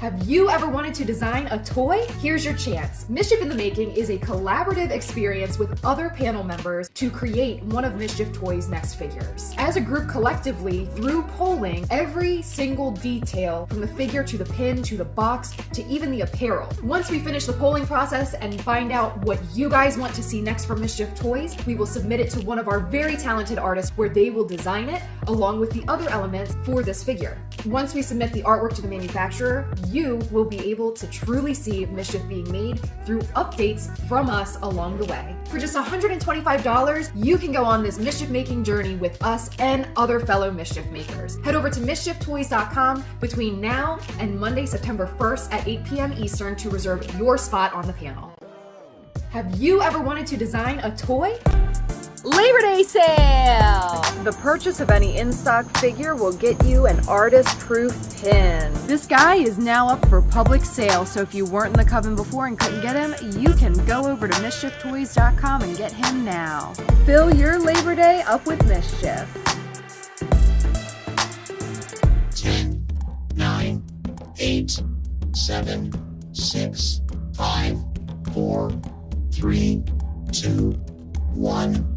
Have you ever wanted to design a toy? Here's your chance. Mischief in the Making is a collaborative experience with other panel members to create one of Mischief Toys' next figures. As a group collectively, through polling, every single detail from the figure to the pin to the box to even the apparel. Once we finish the polling process and find out what you guys want to see next from Mischief Toys, we will submit it to one of our very talented artists where they will design it along with the other elements for this figure. Once we submit the artwork to the manufacturer, you will be able to truly see Mischief being made through updates from us along the way. For just $125, you can go on this Mischief making journey with us and other fellow Mischief makers. Head over to mischieftoys.com between now and Monday, September 1st at 8 p.m. Eastern to reserve your spot on the panel. Have you ever wanted to design a toy? Labor Day sale! The purchase of any in-stock figure will get you an artist-proof pin. This guy is now up for public sale, so if you weren't in the coven before and couldn't get him, you can go over to mischieftoys.com and get him now. Fill your Labor Day up with mischief. 10, 9, 8, 7, 6, 5, 4, 3, 2, 1.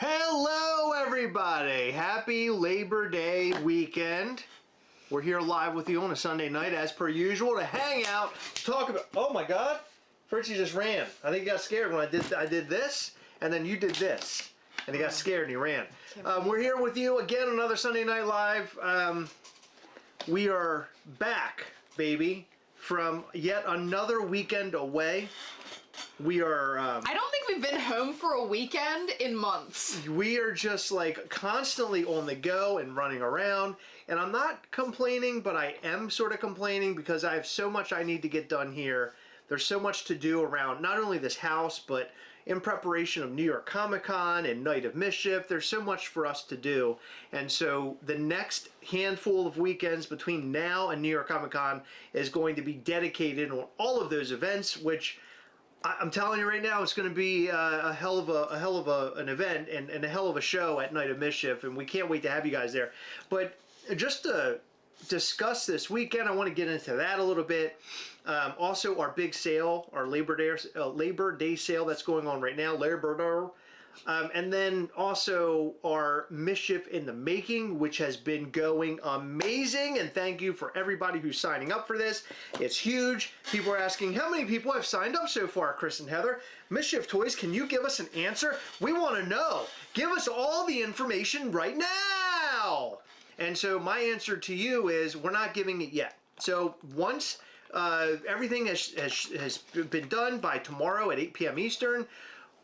Hello everybody! Happy Labor Day weekend. We're here live with you on a Sunday night as per usual to hang out, talk about, oh my god, Fritzy just ran. I think he got scared when I did this and then you did this and he got scared and he ran. We're here with you again another Sunday Night Live. We are back, baby, from yet another weekend away. We are I don't think we've been home for a weekend in months. We are just like constantly on the go and running around, and I'm not complaining, but I am sort of complaining because I have so much I need to get done here. There's so much to do around not only this house, but in preparation of New York Comic Con and Night of Mischief. There's so much for us to do, and so the next handful of weekends between now and New York Comic Con is going to be dedicated on all of those events, which I'm telling you right now, it's going to be a hell of an event and a hell of a show at Night of Mischief, and we can't wait to have you guys there. But just to discuss this weekend, I want to get into that a little bit. Also, our big sale, our Labor Day sale that's going on right now, Labor Day. And then also our Mischief in the Making, which has been going amazing, and thank you for everybody who's signing up for this. It's huge. People are asking, how many people have signed up so far, Chris and Heather? Mischief Toys, can you give us an answer? We want to know. Give us all the information right now. And so my answer to you is we're not giving it yet. So once everything has been done by tomorrow at 8 p.m. Eastern,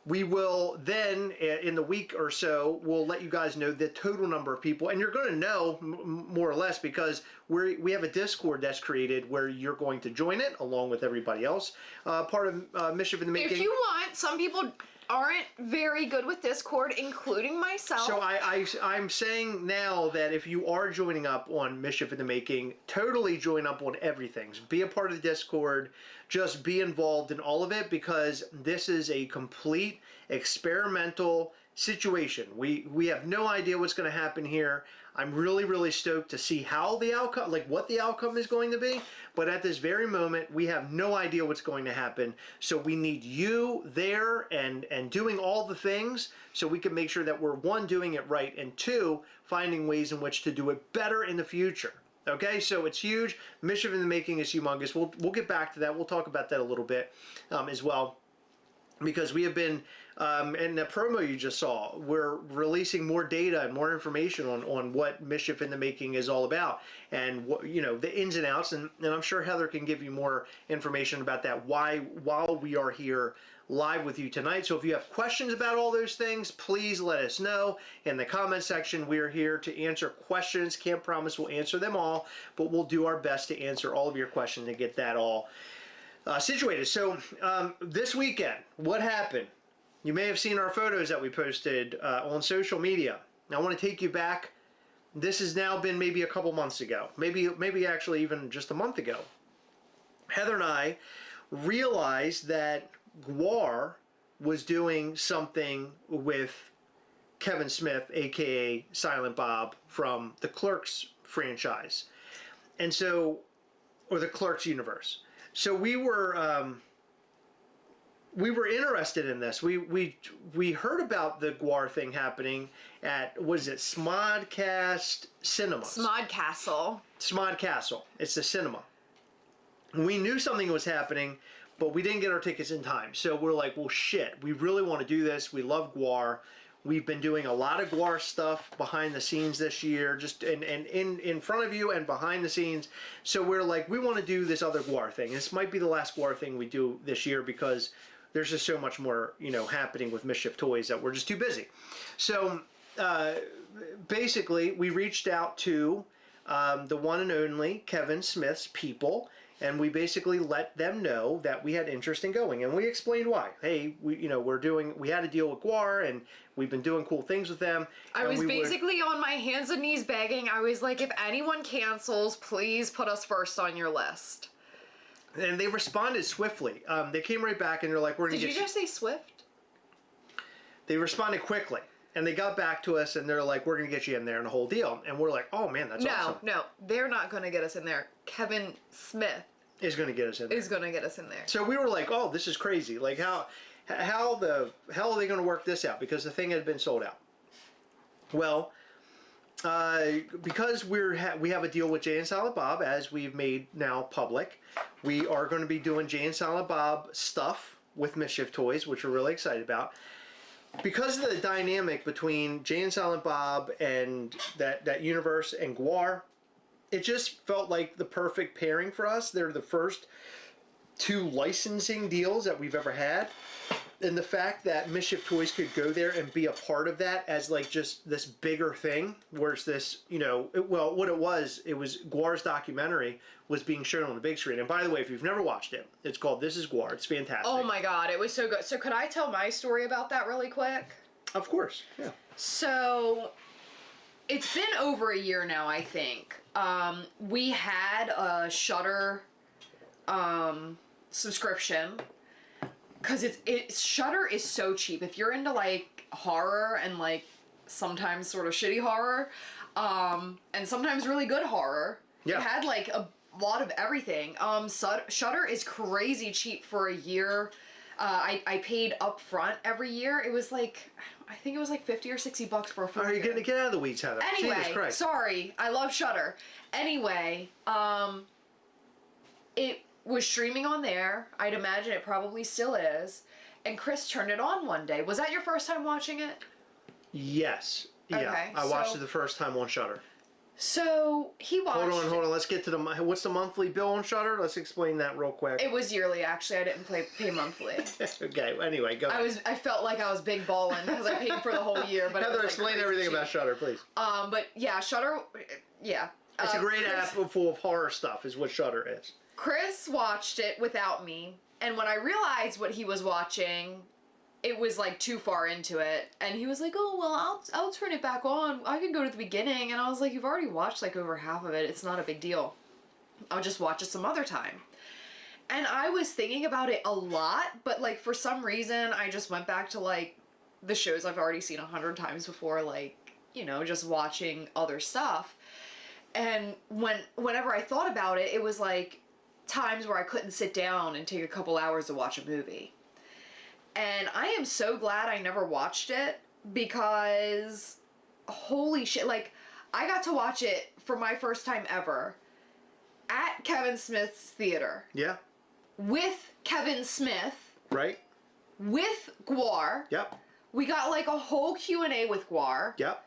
we will then, in the week or so, we'll let you guys know the total number of people. And you're going to know, more or less, because we have a Discord that's created where you're going to join it, along with everybody else. Part of Mischief in the Making. If you want, some people aren't very good with Discord, including myself. So I'm saying now that if you are joining up on Mischief in the Making, totally join up on everything. Be a part of the Discord. Just be involved in all of it, because this is a complete experimental situation. We have no idea what's going to happen here. I'm really stoked to see how the outcome, like what the outcome is going to be. But at this very moment, we have no idea what's going to happen. So we need you there and doing all the things so we can make sure that we're, one, doing it right, and two, finding ways in which to do it better in the future. Okay, so it's huge. Mischief in the Making is humongous. We'll get back to that. We'll talk about that a little bit as well, because we have been, in the promo you just saw, we're releasing more data and more information on what Mischief in the Making is all about, and what, you know, the ins and outs, and I'm sure Heather can give you more information about that while we are here live with you tonight. So if you have questions about all those things, please let us know in the comment section. We're here to answer questions. Can't promise we'll answer them all, but we'll do our best to answer all of your questions and get that all situated. So this weekend, what happened? You may have seen our photos that we posted on social media. I want to take you back. This has now been maybe a couple months ago, maybe actually even just a month ago. Heather and I realized that Gwar was doing something with Kevin Smith, aka Silent Bob, from the Clerks franchise, and so, or the Clerks universe. So we were interested in this. We heard about the Gwar thing happening at, was it Smodcast Cinemas? Smodcastle. It's the cinema. We knew something was happening, but we didn't get our tickets in time. So we're like, well, shit, we really want to do this. We love Gwar. We've been doing a lot of Gwar stuff behind the scenes this year, just in front of you and behind the scenes. So we're like, we want to do this other Gwar thing. This might be the last Gwar thing we do this year because there's just so much more, happening with Mischief Toys that we're just too busy. So basically, we reached out to the one and only Kevin Smith's people, and we basically let them know that we had interest in going, and we explained why. Hey, we had a deal with Gwar, and we've been doing cool things with them. I was basically on my hands and knees begging. I was like, if anyone cancels, please put us first on your list. And they responded swiftly. They came right back and they're like, we're going to get Did you just say swift? They responded quickly. And they got back to us and they're like, we're going to get you in there and the whole deal. And we're like, oh man, that's awesome. No, they're not going to get us in there. Kevin Smith is going to get us in there. Is going to get us in there. So we were like, oh, this is crazy. Like how the hell are they going to work this out? Because the thing had been sold out. Well, because we have a deal with Jay and Silent Bob, as we've made now public, we are going to be doing Jay and Silent Bob stuff with Mischief Toys, which we're really excited about. Because of the dynamic between Jay and Silent Bob and that universe and Gwar, it just felt like the perfect pairing for us. They're the first two licensing deals that we've ever had. And the fact that Mischief Toys could go there and be a part of that as like just this bigger thing, where it's this, what it was Gwar's documentary was being shown on the big screen. And by the way, if you've never watched it, it's called This Is Gwar. It's fantastic. Oh my God, it was so good. So could I tell my story about that really quick? Of course, yeah. So it's been over a year now, I think. We had a Shudder subscription. Because Shudder is so cheap. If you're into like horror and like sometimes sort of shitty horror, and sometimes really good horror, yeah. It had like a lot of everything. Shudder is crazy cheap for a year. I paid up front every year. It was like, I think it was like $50 or $60 for a full year. Are you going to get out of the weeds, Heather? Anyway, sorry, I love Shudder. Anyway, it was streaming on there. I'd imagine it probably still is. And Chris turned it on one day. Was that your first time watching it? Yes. Yeah. Okay, I watched it the first time on Shudder. So he watched. Hold on. Let's get to what's the monthly bill on Shudder? Let's explain that real quick. It was yearly, actually. I didn't pay monthly. Okay. Anyway, go ahead. I felt like I was big ballin' because I paid for the whole year. But Heather, explain everything about Shudder, please. But yeah, Shudder. Yeah. It's a great app full of horror stuff, is what Shudder is. Chris watched it without me, and when I realized what he was watching, it was like too far into it, and he was like, oh, well, I'll turn it back on. I can go to the beginning, and I was like, you've already watched like over half of it. It's not a big deal. I'll just watch it some other time. And I was thinking about it a lot, but like for some reason, I just went back to like the shows I've already seen 100 times before, like, just watching other stuff. And whenever I thought about it, it was like times where I couldn't sit down and take a couple hours to watch a movie. And I am so glad I never watched it, because holy shit, like I got to watch it for my first time ever at Kevin Smith's theater. Yeah. With Kevin Smith. Right. With Gwar. Yep. We got like a whole Q&A with Gwar. Yep.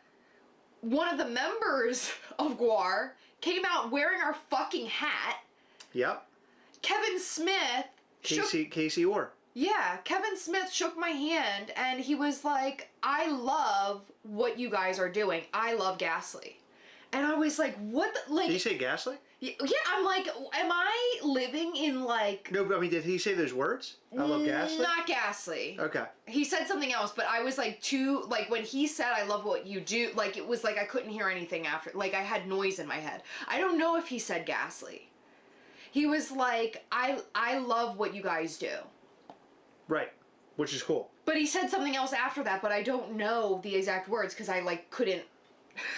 One of the members of Gwar came out wearing our fucking hat. Yep. Kevin Smith. Casey Orr. Yeah, Kevin Smith shook my hand and he was like, I love what you guys are doing. I love Ghastly. And I was like, what the, like... Did he say Ghastly? Yeah, I'm like, am I living in like... No, but I mean, did he say those words? I love Ghastly? Not Ghastly. Okay. He said something else, but I was like like when he said, I love what you do, like it was like I couldn't hear anything after, like I had noise in my head. I don't know if he said Ghastly. He was like, I love what you guys do. Right. Which is cool. But he said something else after that, but I don't know the exact words because I like couldn't,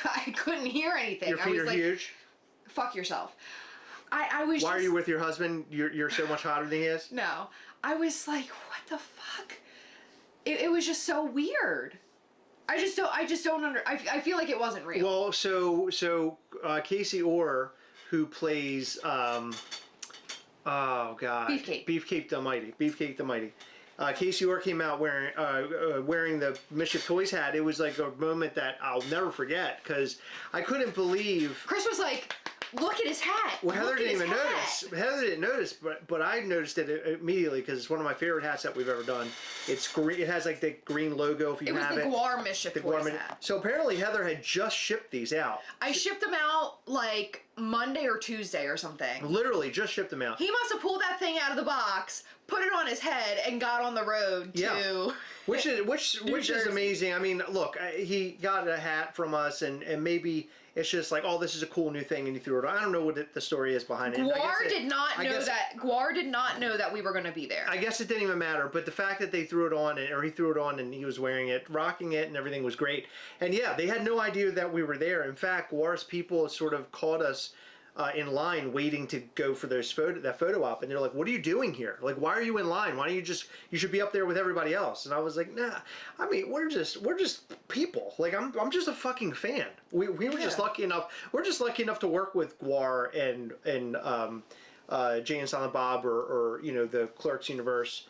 I couldn't hear anything. Your feet I was are like, huge. Fuck yourself. I was Why just... are you with your husband? You're so much hotter than he is? No. I was like, what the fuck? It was just so weird. I just don't I feel like it wasn't real. Well, so Casey Orr, who plays oh god, Beefcake the Mighty. Casey Orr came out wearing the Mischief Toys hat. It was like a moment that I'll never forget because I couldn't believe. Chris was like, look at his hat. Well, Heather didn't even notice. Heather didn't notice, but I noticed it immediately because it's one of my favorite hats that we've ever done. It's green. It has like the green logo if you have it. It was the Gwar Mischief Toys hat. So apparently Heather had just shipped these out. I shipped them out like Monday or Tuesday or something. Literally just shipped them out. He must have pulled that thing out of the box, put it on his head, and got on the road to... Which is amazing. I mean, look, he got a hat from us, and maybe it's just like, oh, this is a cool new thing, and he threw it on. I don't know what the story is behind it. Gwar did not know that we were going to be there. I guess it didn't even matter, but the fact that they threw it on, or he threw it on, and he was wearing it, rocking it, and everything was great. And yeah, they had no idea that we were there. In fact, Gwar's people sort of caught us in line waiting to go for that photo op, and they're like, what are you doing here? Like, why are you in line? Why don't you should be up there with everybody else? And I was like, nah, I mean, we're just people. Like, I'm just a fucking fan. We were just lucky enough, to work with Gwar and Jay and Silent Bob or you know, the Clerks universe.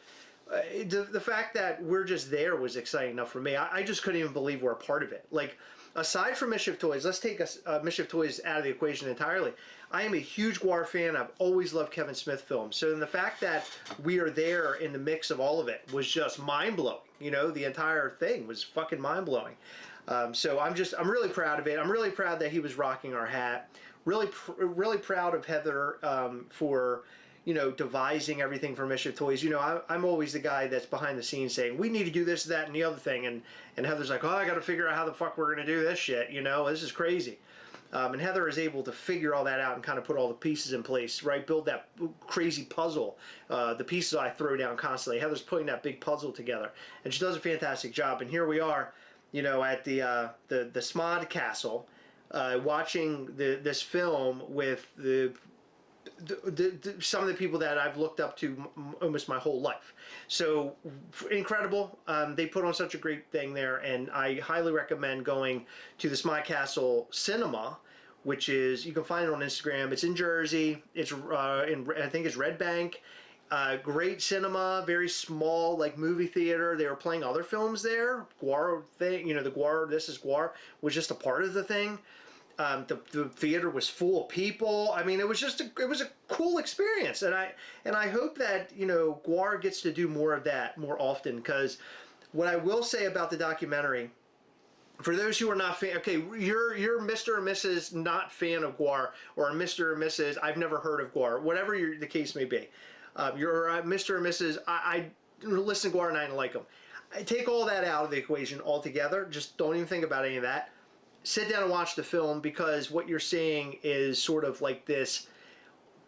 The fact that we're just there was exciting enough for me. I just couldn't even believe we're a part of it. Like, aside from Mischief Toys, let's take Mischief Toys out of the equation entirely. I am a huge Gwar fan. I've always loved Kevin Smith films. So then the fact that we are there in the mix of all of it was just mind-blowing. You know, the entire thing was fucking mind-blowing. So I'm really proud of it. I'm really proud that he was rocking our hat. Really proud of Heather for, you know, devising everything for Mischief Toys. You know, I'm always the guy that's behind the scenes saying, we need to do this, that, and the other thing. And Heather's like, oh, I got to figure out how the fuck we're going to do this shit. You know, this is crazy. And Heather is able to figure all that out and kind of put all the pieces in place, right? Build that crazy puzzle. The pieces I throw down constantly. Heather's putting that big puzzle together. And she does a fantastic job. And here we are, you know, at the Smodcastle, watching this film with some of the people that I've looked up to almost my whole life. So incredible. They put on such a great thing there, and I highly recommend going to the Smodcastle Cinema, which is, you can find it on Instagram. It's in Jersey. It's I think it's Red Bank. Great cinema, very small, like, movie theater. They were playing other films there. Gwar thing, you know, the Gwar, This Is Gwar was just a part of the thing. The theater was full of people. I mean, it was a cool experience, and I hope that, you know, Gwar gets to do more of that more often. Because what I will say about the documentary, for those who are not fan, okay, you're Mr. or Mrs. not fan of Gwar, or Mr. or Mrs. I've never heard of Gwar, whatever the case may be. You're Mr. or Mrs. I listen to Gwar and I don't like them. I take all that out of the equation altogether. Just don't even think about any of that. Sit down and watch the film, because what you're seeing is sort of like this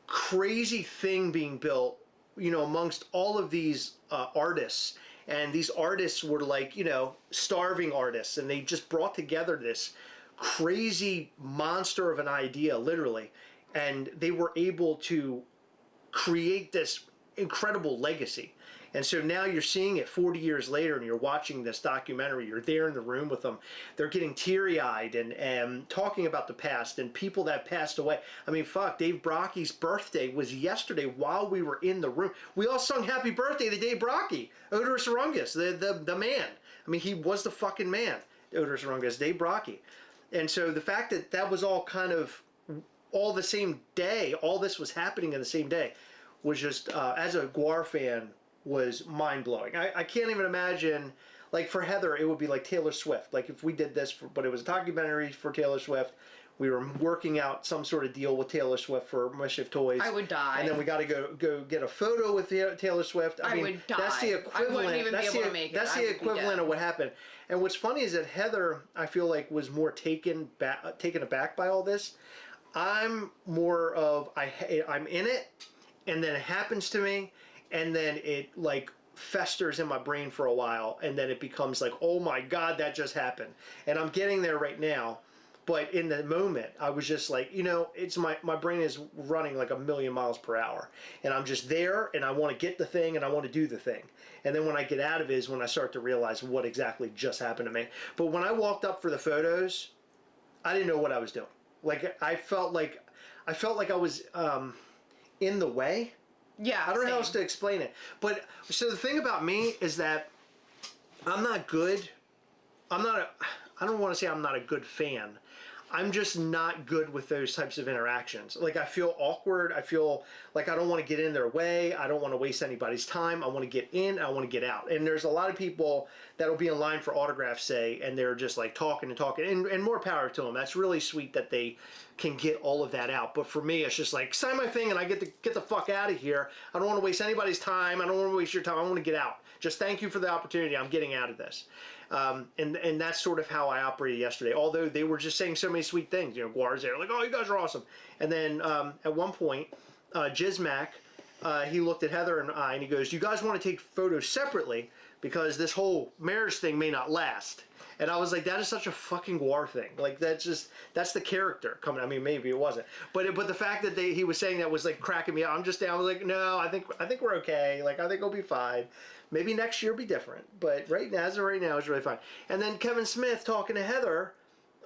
crazy thing being built, you know, amongst all of these artists. And these artists were like, you know, starving artists, and they just brought together this crazy monster of an idea, literally. And they were able to create this incredible legacy. And so now you're seeing it 40 years later, and you're watching this documentary. You're there in the room with them. They're getting teary-eyed and talking about the past and people that passed away. I mean, fuck, Dave Brocky's birthday was yesterday while we were in the room. We all sung Happy Birthday to Dave Brocky, Odorous Arungus, the man. I mean, he was the fucking man, Odorous Arungus, Dave Brocky. And so the fact that that was all kind of all the same day, all this was happening in the same day, was just, as a Gwar fan, was mind-blowing. I can't even imagine, like, for Heather, it would be like Taylor Swift. Like, if we did this, but it was a documentary for Taylor Swift, we were working out some sort of deal with Taylor Swift for Mischief Toys. I would die. And then we got to go get a photo with Taylor Swift. I would die. That's the equivalent. I wouldn't even be able to make it. That's the equivalent of what happened. And what's funny is that Heather, I feel like, was more taken aback by all this. I'm more of I'm in it, and then it happens to me, and then it like festers in my brain for a while, and then it becomes like, oh my God, that just happened. And I'm getting there right now. But in the moment, I was just like, it's my brain is running like 1,000,000 miles per hour. And I'm just there, and I want to get the thing, and I want to do the thing. And then when I get out of it is when I start to realize what exactly just happened to me. But when I walked up for the photos, I didn't know what I was doing. Like, I felt like I was in the way. Yeah, I don't know how else to explain it. But, so the thing about me is that I'm not good. I don't want to say I'm not a good fan. I'm just not good with those types of interactions. Like, I feel awkward. I feel like I don't want to get in their way. I don't want to waste anybody's time. I want to get in. I want to get out. And there's a lot of people that'll be in line for autographs, say, and they're just like talking and talking. And more power to them. That's really sweet that they can get all of that out. But for me, it's just like, sign my thing and I get the fuck out of here. I don't want to waste anybody's time. I don't want to waste your time. I want to get out. Just thank you for the opportunity. I'm getting out of this. And that's sort of how I operated yesterday. Although they were just saying so many sweet things. Gwar's there, like, oh, you guys are awesome. And then at one point, Jizmac, he looked at Heather and I, and he goes, you guys want to take photos separately because this whole marriage thing may not last. And I was like, that is such a fucking Gwar thing. Like, that's the character coming. I mean, maybe it wasn't, but the fact that he was saying that was like cracking me up. I'm just down. I was like, no, I think we're okay. Like, I think we'll be fine. Maybe next year will be different, but right now, as of right now, it's really fine. And then Kevin Smith talking to Heather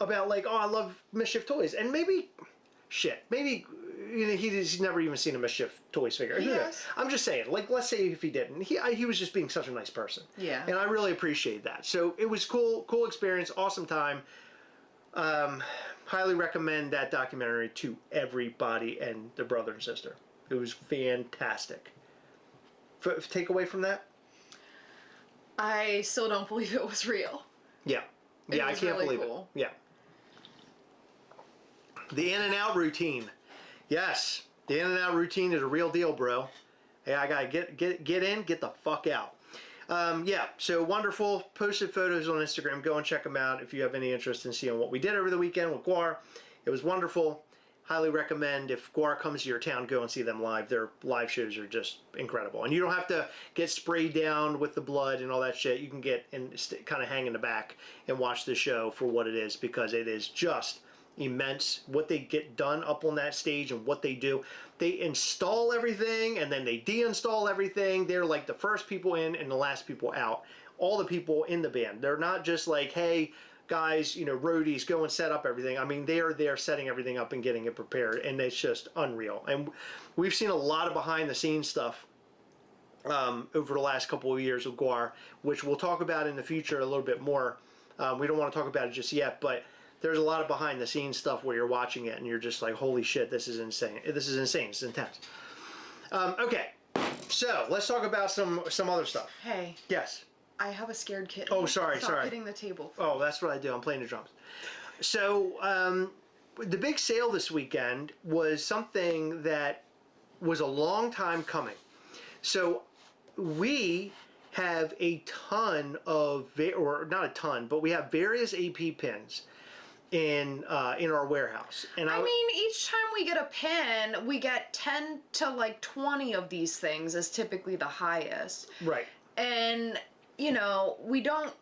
about like, oh, I love Mischief toys, and maybe he's never even seen a Mischief toys figure. Yes. I'm just saying, like, let's say if he didn't, he was just being such a nice person. Yeah. And I really appreciate that. So it was cool experience, awesome time. Highly recommend that documentary to everybody and their brother and sister. It was fantastic. Take away from that? I still don't believe it was real. Yeah. It I was can't really believe cool. it. Yeah. The in and out routine. Yes. The in and out routine is a real deal, bro. Hey, I gotta get in, get the fuck out. Yeah, so wonderful. Posted photos on Instagram. Go and check them out if you have any interest in seeing what we did over the weekend with Gwar. It was wonderful. Highly recommend, if Gwar comes to your town, go and see them live. Their live shows are just incredible. And you don't have to get sprayed down with the blood and all that shit. You can get and kind of hang in the back and watch the show for what it is, because it is just immense what they get done up on that stage and what they do. They install everything and then they deinstall everything. They're like the first people in and the last people out. All the people in the band. They're not just like, hey, guys, roadies, go and set up everything. I mean, they're there setting everything up and getting it prepared, and it's just unreal. And we've seen a lot of behind the scenes stuff over the last couple of years with Gwar, which we'll talk about in the future a little bit more. We don't want to talk about it just yet, but there's a lot of behind the scenes stuff where you're watching it and you're just like, holy shit, this is insane. This is insane. It's intense. Okay, so let's talk about some other stuff. Hey. Yes. I have a scared kitten. Oh, sorry. Stop hitting the table. Oh, that's what I do. I'm playing the drums. So, the big sale this weekend was something that was a long time coming. So, we have a ton of, or not a ton, but we have various AP pins in our warehouse. And I mean, each time we get a pin, we get 10 to like 20 of these things is typically the highest. Right. And we don't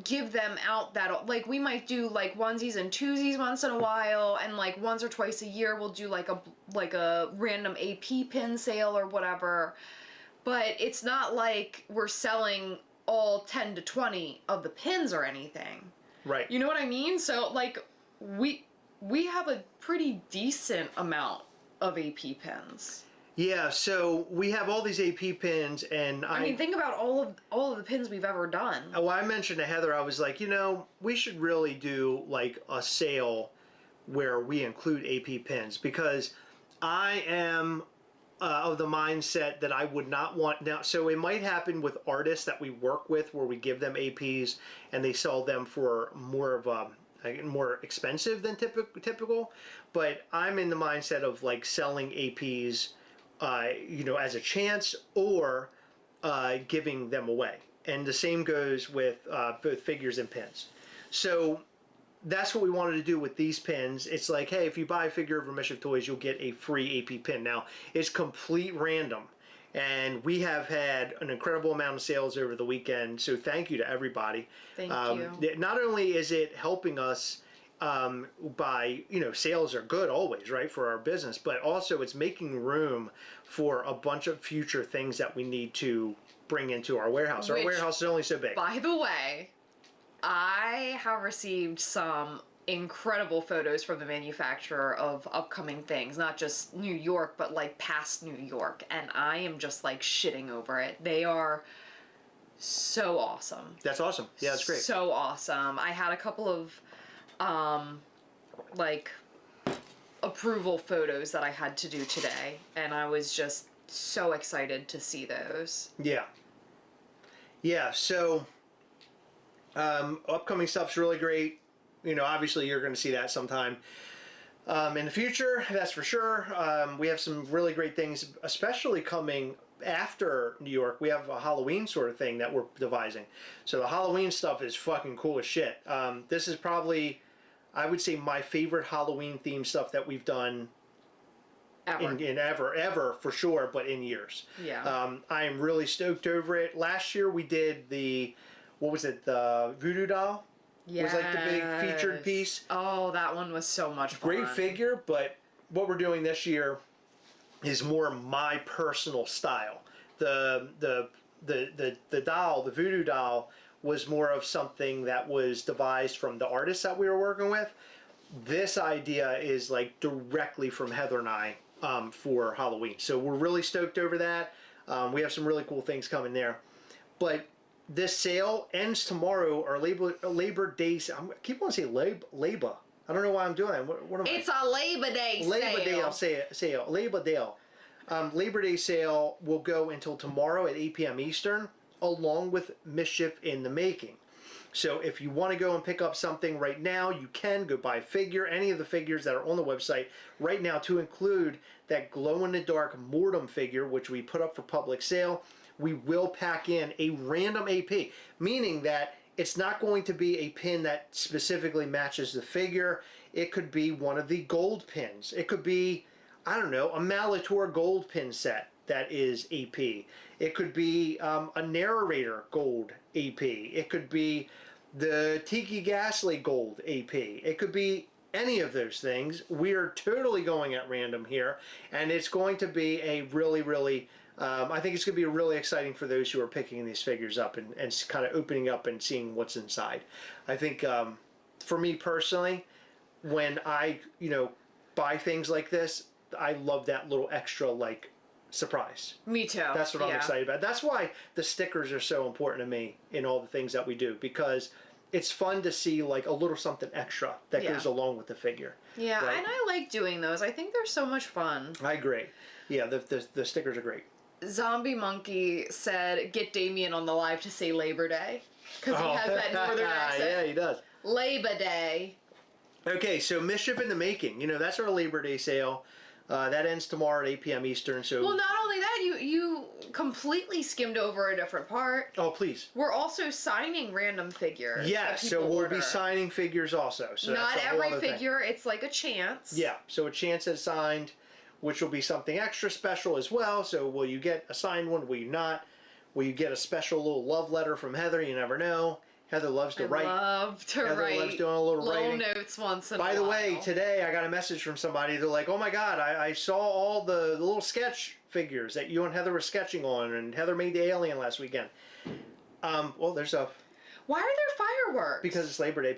give them out that, like, we might do like onesies and twosies once in a while, and like once or twice a year we'll do like a random AP pin sale or whatever, but it's not like we're selling all 10 to 20 of the pins or anything. Right. You know what I mean? So like we have a pretty decent amount of AP pins. Yeah, so we have all these AP pins, and I mean, think about all of the pins we've ever done. Well, I mentioned to Heather, I was like, we should really do like a sale where we include AP pins, because I am of the mindset that I would not want now. So it might happen with artists that we work with where we give them APs and they sell them for more of a more expensive than typical, but I'm in the mindset of like selling APs, as a chance or giving them away. And the same goes with both figures and pins. So that's what we wanted to do with these pins. It's like, hey, if you buy a figure of Mischief Toys, you'll get a free AP pin. Now, it's complete random. And we have had an incredible amount of sales over the weekend, so thank you to everybody. Thank you. Not only is it helping us by, sales are good always, right, for our business, but also it's making room for a bunch of future things that we need to bring into our warehouse. Our warehouse is only so big. By the way, I have received some incredible photos from the manufacturer of upcoming things, not just New York, but like past New York, and I am just like shitting over it. They are so awesome. That's awesome. Yeah, that's great. So awesome. I had a couple of approval photos that I had to do today, and I was just so excited to see those. Yeah, so upcoming stuff's really great. Obviously you're going to see that sometime in the future, that's for sure. We have some really great things, especially coming after New York. We have a Halloween sort of thing that we're devising. So the Halloween stuff is fucking cool as shit. This is probably, I would say, my favorite Halloween themed stuff that we've done ever for sure, but in years. Yeah. I am really stoked over it. Last year we did the Voodoo doll. Yes. Was like the big featured piece. Oh, that one was so much fun. Great figure, but what we're doing this year is more my personal style. The doll, the Voodoo doll, was more of something that was devised from the artists that we were working with. This idea is like directly from Heather and I for Halloween. So we're really stoked over that. We have some really cool things coming there. But this sale ends tomorrow, or Labor Day. I keep wanting to say Labor. I don't know why I'm doing that. What am I? It's a Labor Day sale. Labor Day, I'll say it. Labor Day. Labor Day sale will go until tomorrow at 8 p.m. Eastern, along with Mischief in the Making. So if you want to go and pick up something right now, you can go buy a figure, any of the figures that are on the website right now, to include that glow-in-the-dark Mortem figure, which we put up for public sale. We will pack in a random AP, meaning that it's not going to be a pin that specifically matches the figure. It could be one of the gold pins. It could be, I don't know, a Malator gold pin set that is AP. It could be a Narrator gold AP. It could be the Tiki Ghastly gold AP. It could be any of those things. We are totally going at random here, and it's going to be a really, really I think it's going to be really exciting for those who are picking these figures up and kind of opening up and seeing what's inside. I think for me personally, when I buy things like this, I love that little extra surprise. Me too. That's what I'm excited about. That's why the stickers are so important to me in all the things that we do, because it's fun to see like a little something extra that goes along with the figure. Yeah, right? And I like doing those. I think they're so much fun. I agree. Yeah, the stickers are great. Zombie Monkey said, get Damien on the live to say Labor Day. Because he has that northern accent. Yeah, he does. Labor Day. Okay, so Mischief in the Making. That's our Labor Day sale. That ends tomorrow at 8 p.m. Eastern. So well, not only that, you completely skimmed over a different part. Oh, please. We're also signing random figures. Yes, so we'll be signing figures also. So not every figure, it's like a chance. Yeah, so a chance at signed, which will be something extra special as well. So will you get a signed one? Will you not? Will you get a special little love letter from Heather? You never know. Heather loves to write. Heather loves doing a little writing. Notes once in a while. By the way, today I got a message from somebody. They're like, oh my God, I saw all the little sketch figures that you and Heather were sketching on, and Heather made the alien last weekend. Well, there's a... Why are there fireworks? Because it's Labor Day.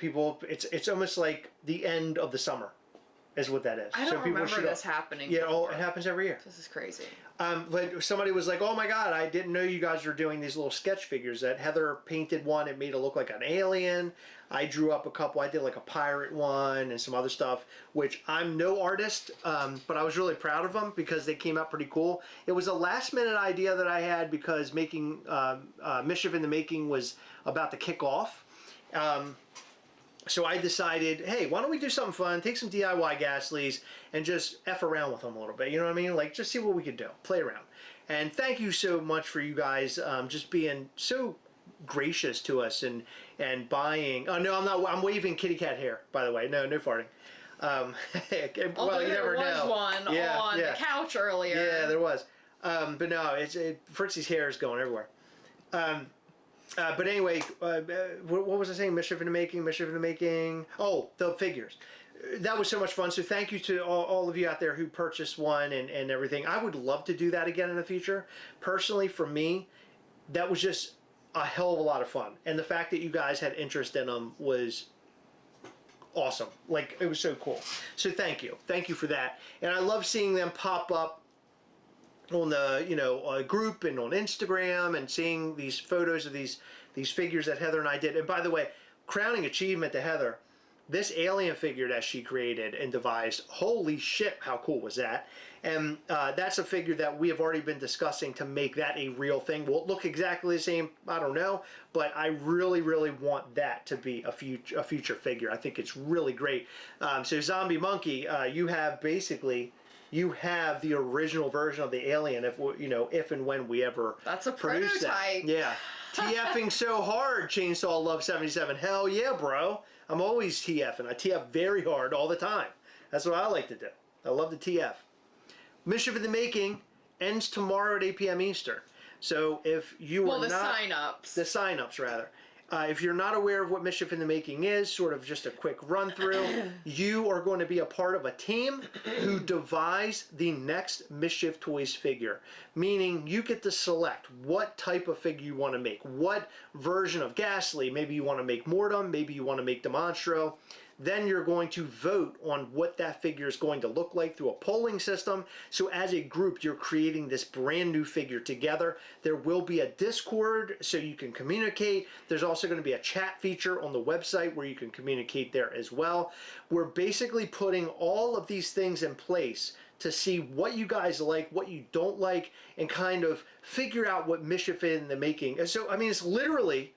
It's almost like the end of the summer is what that is. I don't remember this happening before. It happens every year. This is crazy. But somebody was like, oh my God, I didn't know you guys were doing these little sketch figures. That Heather painted one. It made it look like an alien. I drew up a couple. I did like a pirate one and some other stuff, which I'm no artist, but I was really proud of them because they came out pretty cool. It was a last minute idea that I had because making Mischief in the Making was about to kick off. So I decided, hey, why don't we do something fun, take some DIY Gastleys, and just F around with them a little bit, you know what I mean? Like, just see what we could do, play around. And thank you so much for you guys just being so gracious to us and buying. Oh, no, I'm not, I'm waving kitty cat hair, by the way. No farting. Well, you never know. There was one on the couch earlier. Yeah, there was. But no, Fritzy's hair is going everywhere. But anyway, what was I saying? Mischief in the making. Oh, the figures. That was so much fun. So thank you to all of you out there who purchased one and everything. I would love to do that again in the future. Personally, for me, that was just a hell of a lot of fun. And the fact that you guys had interest in them was awesome. Like, it was so cool. So thank you. Thank you for that. And I love seeing them pop up on the group and on Instagram, and seeing these photos of these figures that Heather and I did. And by the way, crowning achievement to Heather, this alien figure that she created and devised, holy shit, how cool was that? And that's a figure that we have already been discussing to make that a real thing. Will it look exactly the same? I don't know, but I really want that to be a future figure. I think it's really great. So Zombie Monkey, you have the original version of the alien, if and when we ever That's a produce prototype. that. Yeah. TFing so hard, Chainsaw Love 77. Hell yeah, bro. I'm always TFing. I TF very hard all the time. That's what I like to do. I love to TF. Mischief in the Making ends tomorrow at 8 p.m. Eastern. So if you are the sign-ups rather. If you're not aware of what Mischief in the Making is, sort of just a quick run through, you are going to be a part of a team who devise the next Mischief Toys figure. Meaning you get to select what type of figure you want to make, what version of Ghastly. Maybe you want to make Mortem, maybe you want to make Demonstro. Then you're going to vote on what that figure is going to look like through a polling system. So as a group, you're creating this brand new figure together. There will be a Discord so you can communicate. There's also going to be a chat feature on the website where you can communicate there as well. We're basically putting all of these things in place to see what you guys like, what you don't like, and kind of figure out what Mischief in the Making. And so, I mean, it's literally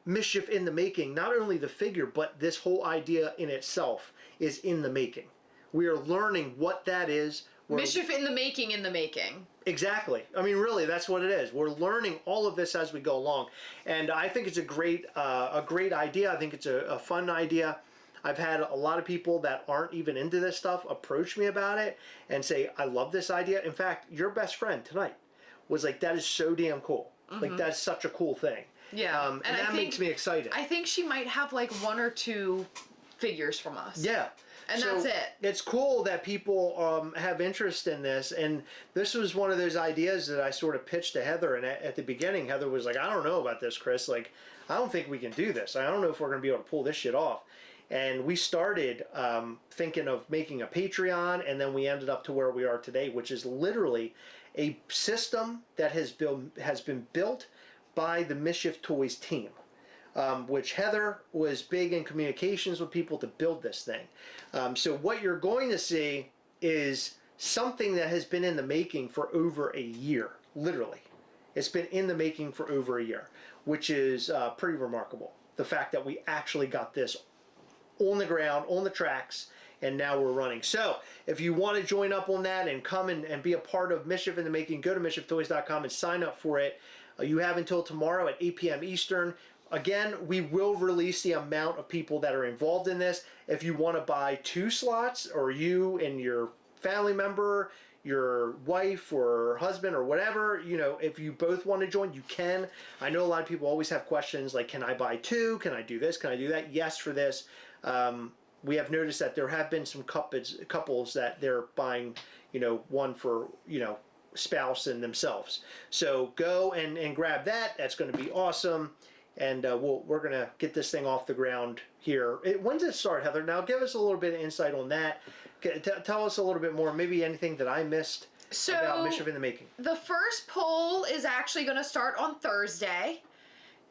Mischief in the Making. Not only the figure, but this whole idea in itself is in the making. We are learning what that is. Mischief in the making. Exactly. I mean, really, that's what it is. We're learning all of this as we go along, and I think it's a great idea. I think it's a fun idea. I've had a lot of people that aren't even into this stuff approach me about it and say, I love this idea. In fact, your best friend tonight was like, that is so damn cool. Like, that's such a cool thing. Yeah, and that makes me excited. I think she might have like 1 or 2 figures from us. Yeah. And so that's it. It's cool that people have interest in this, and this was one of those ideas that I sort of pitched to Heather, and at the beginning, Heather was like, I don't know about this, Chris. Like, I don't think we can do this. I don't know if we're going to be able to pull this shit off. And we started thinking of making a Patreon, and then we ended up to where we are today, which is literally a system that has been built by the Mischief Toys team, which Heather was big in communications with people to build this thing. So what you're going to see is something that has been in the making for over a year, literally. It's been in the making for over a year, which is pretty remarkable. The fact that we actually got this on the ground, on the tracks, and now we're running. So if you want to join up on that and come and be a part of Mischief in the Making, go to mischieftoys.com and sign up for it. You have until tomorrow at 8 p.m. Eastern. Again, we will release the amount of people that are involved in this. If you want to buy 2 slots, or you and your family member, your wife or husband or whatever, if you both want to join, you can. I know a lot of people always have questions like, can I buy 2? Can I do this? Can I do that? Yes, for this. We have noticed that there have been some couples that they're buying, one for, spouse and themselves. So go and grab that. That's going to be awesome. And we're going to get this thing off the ground here. When does it start, Heather? Now give us a little bit of insight on that. Tell us a little bit more, maybe anything that I missed about Mischief in the Making. The first poll is actually going to start on Thursday.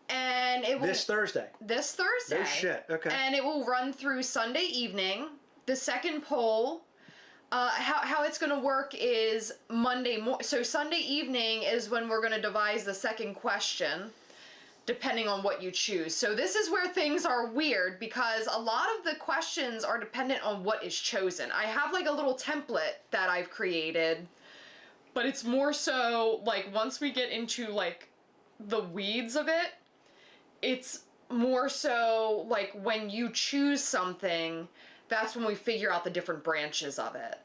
And it will... This Thursday? This Thursday. Oh, shit. Okay. And it will run through Sunday evening. The second poll... how it's going to work is Monday morning. So Sunday evening is when we're going to devise the second question. depending on what you choose. So this is where things are weird because a lot of the questions are dependent on what is chosen. I have like a little template that I've created, but it's more so like once we get into like the weeds of it, it's more so like when you choose something, that's when we figure out the different branches of it.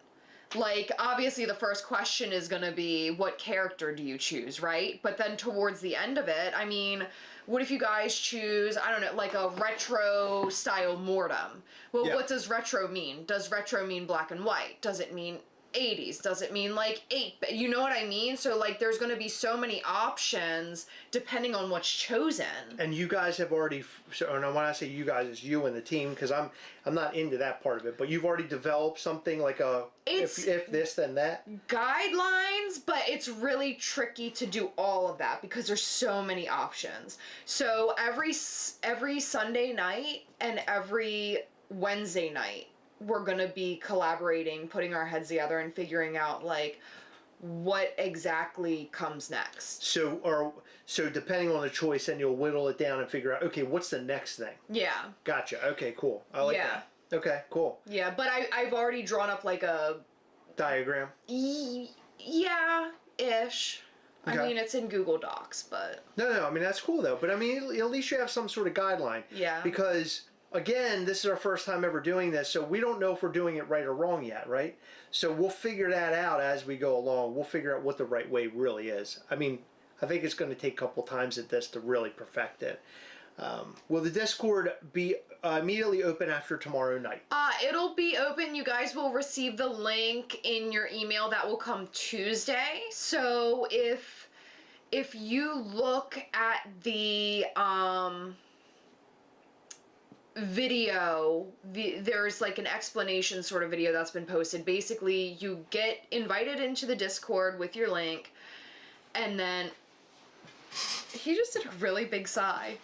Like, obviously the first question is gonna be, what character do you choose, right? But then towards the end of it, I mean, what if you guys choose, I don't know, like a retro style Mortem? Well, Yeah. what does retro mean? Does retro mean black and white? Does it mean 80s? Does it mean like 8? You know what I mean? So like there's going to be so many options depending on what's chosen. And you guys have already, and when I say you guys, it's you and the team, because I'm not into that part of it, but you've already developed something like a, It's if this, then that? guidelines, but it's really tricky to do all of that because there's so many options. So every Sunday night and every Wednesday night, we're gonna be collaborating, putting our heads together and figuring out like what exactly comes next. So depending on the choice, then you'll whittle it down and figure out, okay, what's the next thing? Yeah. Gotcha. Okay, cool. I like Yeah. that. Okay, cool. Yeah, but I've already drawn up like a Diagram. yeah-ish. Okay. I mean, it's in Google Docs, but No, I mean, that's cool though. But I mean, at least you have some sort of guideline. yeah. Because again, this is our first time ever doing this, so we don't know if we're doing it right or wrong yet, right? So we'll figure that out as we go along. We'll figure out what the right way really is. I mean, I think it's going to take a couple times at this to really perfect it. Will the Discord be immediately open after tomorrow night? It'll be open. You guys will receive the link in your email. That will come Tuesday. So if you look at the video, there's like an explanation sort of video that's been posted. Basically, you get invited into the Discord with your link, and then he just did a really big sigh.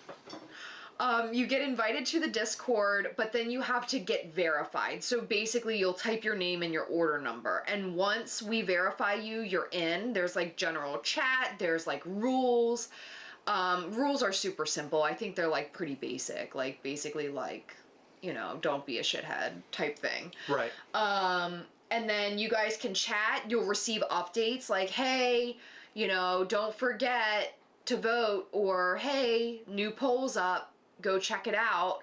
You get invited to the Discord, but then you have to get verified. So basically you'll type your name and your order number. And once we verify you, you're in. There's like general chat, there's like rules. Rules are super simple. I think they're like pretty basic. Like basically like, you know, don't be a shithead type thing. Right. And then you guys can chat. You'll receive updates like, hey, you know, don't forget to vote, or hey, new polls up, go check it out.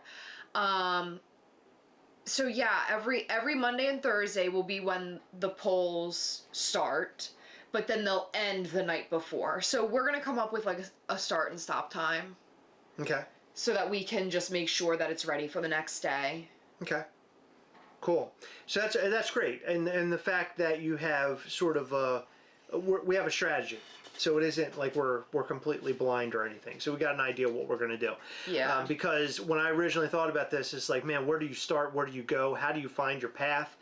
So yeah, every Monday and Thursday will be when the polls start, but then they'll end the night before. So we're gonna come up with like a start and stop time. Okay. So that we can just make sure that it's ready for the next day. Okay. Cool. So that's great, and the fact that you have sort of we have a strategy. So it isn't like we're completely blind or anything. So we got an idea what we're going to do. Yeah. Because when I originally thought about this, it's like, man, where do you start? Where do you go? How do you find your path?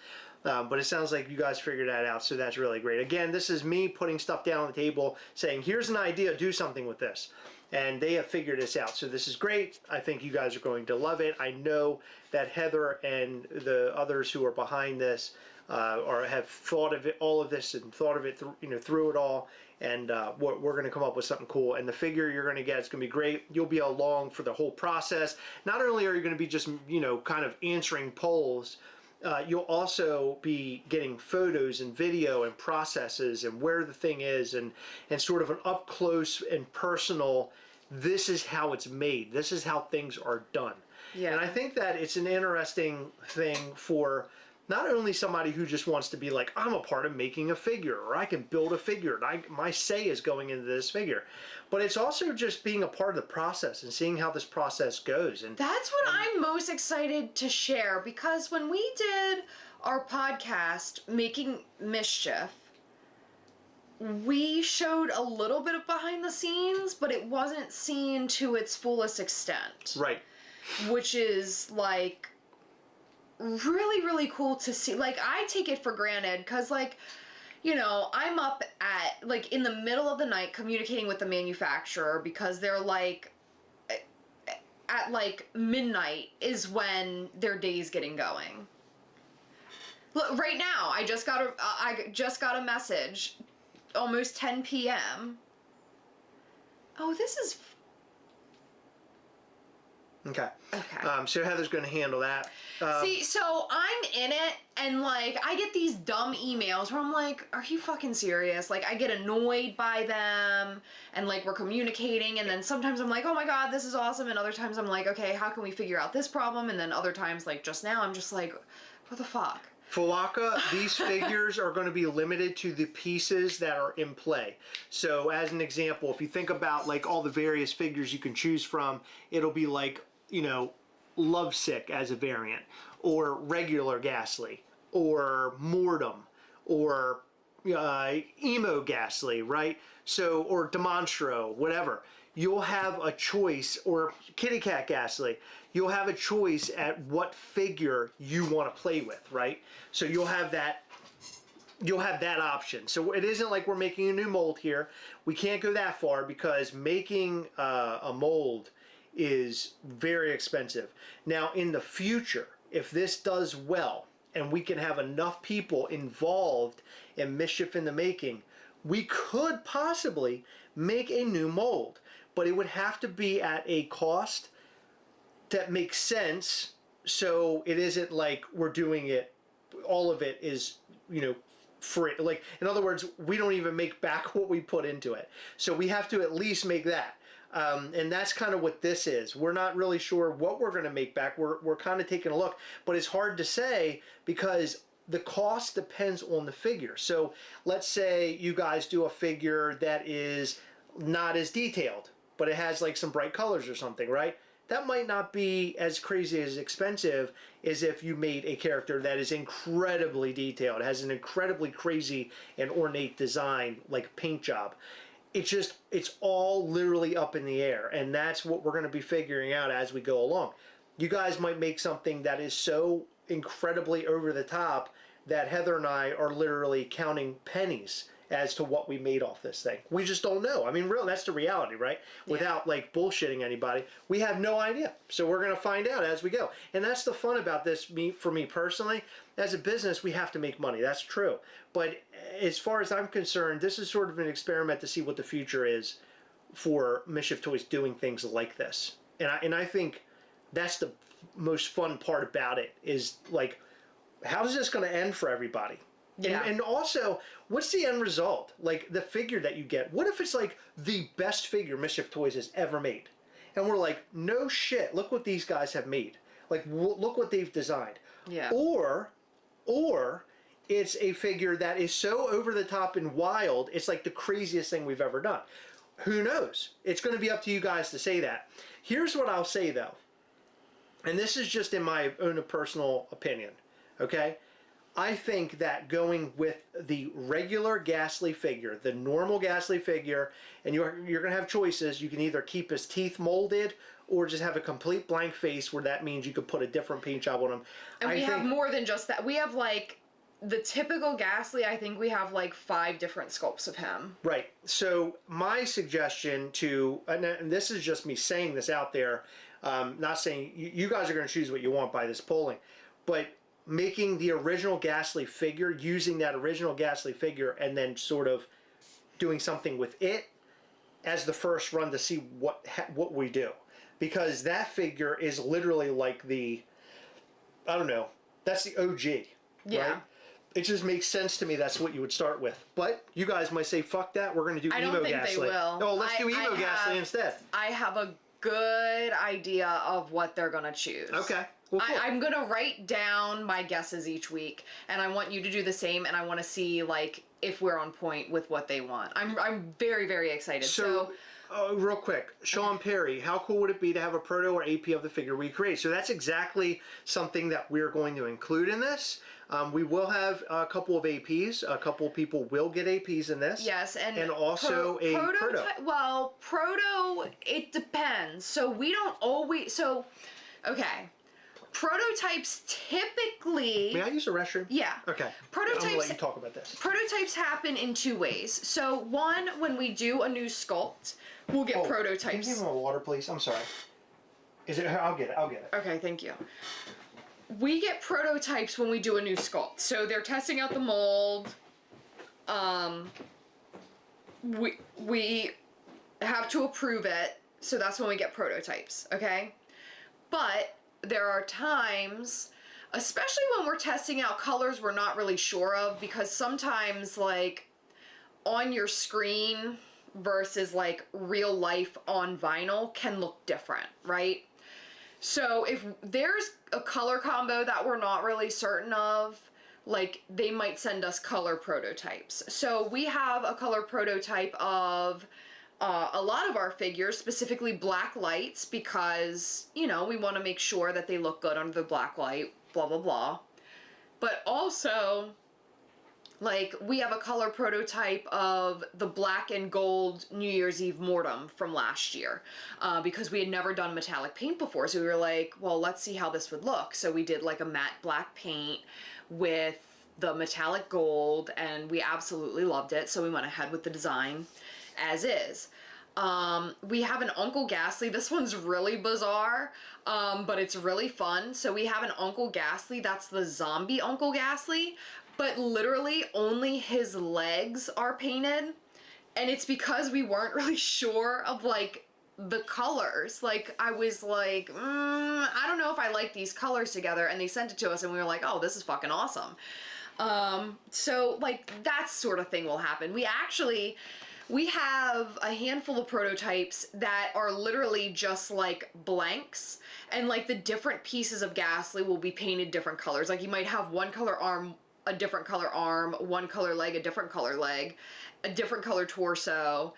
But it sounds like you guys figured that out, so that's really great. Again, this is me putting stuff down on the table, saying, here's an idea, do something with this. And they have figured this out. So this is great. I think you guys are going to love it. I know that Heather and the others who are behind this or have thought of it, all of this, and thought of it through it all. And we're going to come up with something cool. And the figure you're going to get is going to be great. You'll be along for the whole process. Not only are you going to be just, kind of answering polls, you'll also be getting photos and video and processes and where the thing is and sort of an up close and personal, this is how it's made. This is how things are done. Yeah. And I think that it's an interesting thing for not only somebody who just wants to be like, I'm a part of making a figure, or I can build a figure, and my say is going into this figure, but it's also just being a part of the process and seeing how this process goes. And That's what I'm most excited to share, because when we did our podcast, Making Mischief, we showed a little bit of behind the scenes, but it wasn't seen to its fullest extent. Right. Which is like really, really cool to see. Like, I take it for granted because, like, I'm up at, like, in the middle of the night communicating with the manufacturer because they're, like, at, like, midnight is when their day's getting going. Look, right now, I just got a message, almost 10 p.m. Oh, this is Okay. Okay. So Heather's going to handle that. See, so I'm in it, and like I get these dumb emails where I'm like, "Are you fucking serious?" Like I get annoyed by them, and like we're communicating, and then sometimes I'm like, "Oh my god, this is awesome," and other times I'm like, "Okay, how can we figure out this problem?" And then other times, like just now, I'm just like, "What the fuck?" Fuaka, these figures are going to be limited to the pieces that are in play. So as an example, if you think about like all the various figures you can choose from, it'll be like, you know, Lovesick as a variant, or regular Ghastly, or Mortem, or Emo Ghastly, right? So, or Demonstro, whatever. You'll have a choice, or Kitty Cat Ghastly. You'll have a choice at what figure you want to play with, right? So you'll have that option. So it isn't like we're making a new mold here. We can't go that far because making a mold is very expensive. Now in the future, if this does well and we can have enough people involved in Mischief in the Making, we could possibly make a new mold, but it would have to be at a cost that makes sense, so it isn't like we're doing it, all of it is, you know, free. Like, in other words, we don't even make back what we put into it. So we have to at least make that. And that's kind of what this is. We're not really sure what we're going to make back. We're kind of taking a look, but it's hard to say because the cost depends on the figure. So let's say you guys do a figure that is not as detailed, but it has like some bright colors or something, right? That might not be as crazy as expensive as if you made a character that is incredibly detailed, has an incredibly crazy and ornate design, like a paint job. It's all literally up in the air, and that's what we're going to be figuring out as we go along. You guys might make something that is so incredibly over the top that Heather and I are literally counting pennies as to what we made off this thing. We just don't know. I mean, real, that's the reality, right? Yeah. Without like bullshitting anybody, we have no idea. So we're going to find out as we go. And that's the fun about this, for me personally. As a business, we have to make money. That's true. But as far as I'm concerned, this is sort of an experiment to see what the future is for Mischief Toys doing things like this. And I think that's the most fun part about it, is like, how is this going to end for everybody? Yeah. And also, what's the end result? Like, the figure that you get. What if it's like the best figure Mischief Toys has ever made? And we're like, no shit, look what these guys have made. Like, look what they've designed. Yeah. Or it's a figure that is so over the top and wild, it's like the craziest thing we've ever done. Who knows? It's going to be up to you guys to say that. Here's what I'll say, though. And this is just in my own personal opinion, okay? I think that going with the regular Ghastly figure, the normal Ghastly figure, and you're going to have choices. You can either keep his teeth molded or just have a complete blank face, where that means you could put a different paint job on him. And we have more than just that. We have like the typical Ghastly. I think we have like 5 different sculpts of him. Right. So my suggestion to, and this is just me saying this out there, not saying you guys are going to choose what you want by this polling, but making the original Ghastly figure, using that original Ghastly figure, and then sort of doing something with it as the first run to see what we do. Because that figure is literally like the, I don't know, that's the OG. Yeah. Right? It just makes sense to me that's what you would start with. But you guys might say, fuck that, we're going to do Emo Ghastly. I don't think they will. No, let's do Emo Ghastly instead. I have a good idea of what they're going to choose. Okay. Well, cool. I'm going to write down my guesses each week, and I want you to do the same, and I want to see, like, if we're on point with what they want. I'm very, very excited. So real quick, Sean Perry, how cool would it be to have a proto or AP of the figure we create? So that's exactly something that we're going to include in this. We will have a couple of APs. A couple of people will get APs in this. Yes, and also a proto. Well, proto, it depends. So we don't always. So, okay. Prototypes typically... May I use the restroom? Yeah. Okay. Prototypes, I'm going to let you talk about this. Prototypes happen in 2 ways. So, one, when we do a new sculpt, we'll get prototypes. Can you give me my water, please? I'm sorry. Is it? I'll get it. Okay, thank you. We get prototypes when we do a new sculpt. So, they're testing out the mold. We have to approve it. So, that's when we get prototypes, okay? But there are times, especially when we're testing out colors we're not really sure of, because sometimes like on your screen versus like real life on vinyl can look different, right? So if there's a color combo that we're not really certain of, like they might send us color prototypes. So we have a color prototype of a lot of our figures, specifically black lights, because, you know, we want to make sure that they look good under the black light, blah, blah, blah. But also, like, we have a color prototype of the black and gold New Year's Eve Mortem from last year, because we had never done metallic paint before. So we were like, well, let's see how this would look. So we did like a matte black paint with the metallic gold, and we absolutely loved it. So we went ahead with the design as is. We have an Uncle Ghastly. This one's really bizarre, but it's really fun. So we have an Uncle Ghastly. That's the zombie Uncle Ghastly, but literally only his legs are painted. And it's because we weren't really sure of like the colors. Like I was like, I don't know if I like these colors together. And they sent it to us and we were like, oh, this is fucking awesome. So like that sort of thing will happen. We have a handful of prototypes that are literally just like blanks, and like the different pieces of Ghastly will be painted different colors. Like you might have one color arm, a different color arm, one color leg, a different color leg, a different color torso,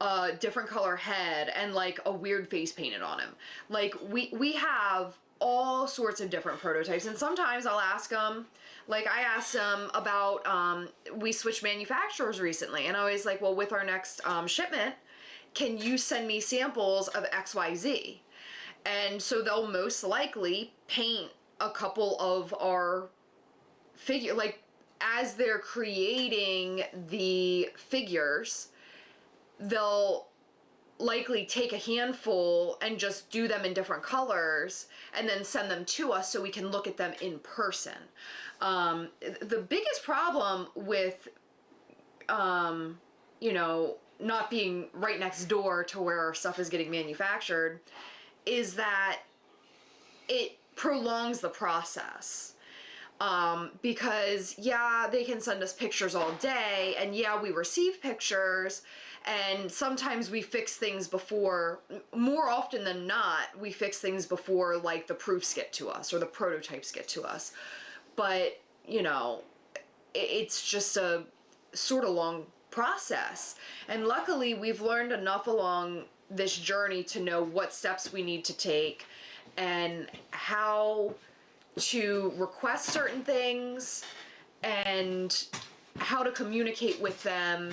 a different color head, and like a weird face painted on him. Like we have all sorts of different prototypes, and sometimes I'll ask them, like I asked them about, we switched manufacturers recently, and I was like, well, with our next shipment, can you send me samples of XYZ? And so they'll most likely paint a couple of our figure, like as they're creating the figures, they'll likely take a handful and just do them in different colors and then send them to us so we can look at them in person. The biggest problem with, you know, not being right next door to where our stuff is getting manufactured is that it prolongs the process. Because yeah, they can send us pictures all day, and yeah, we receive pictures, and sometimes we fix things before, more often than not, we fix things before like the proofs get to us or the prototypes get to us. But, you know, it's just a sort of long process. And luckily we've learned enough along this journey to know what steps we need to take and how to request certain things and how to communicate with them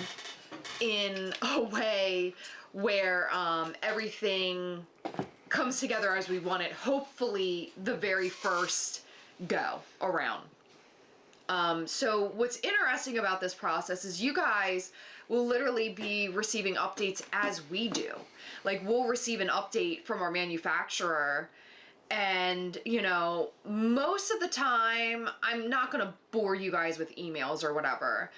in a way where everything comes together as we want it, hopefully the very first go around. So what's interesting about this process is you guys will literally be receiving updates as we do. Like we'll receive an update from our manufacturer, and you know, most of the time, I'm not gonna bore you guys with emails or whatever,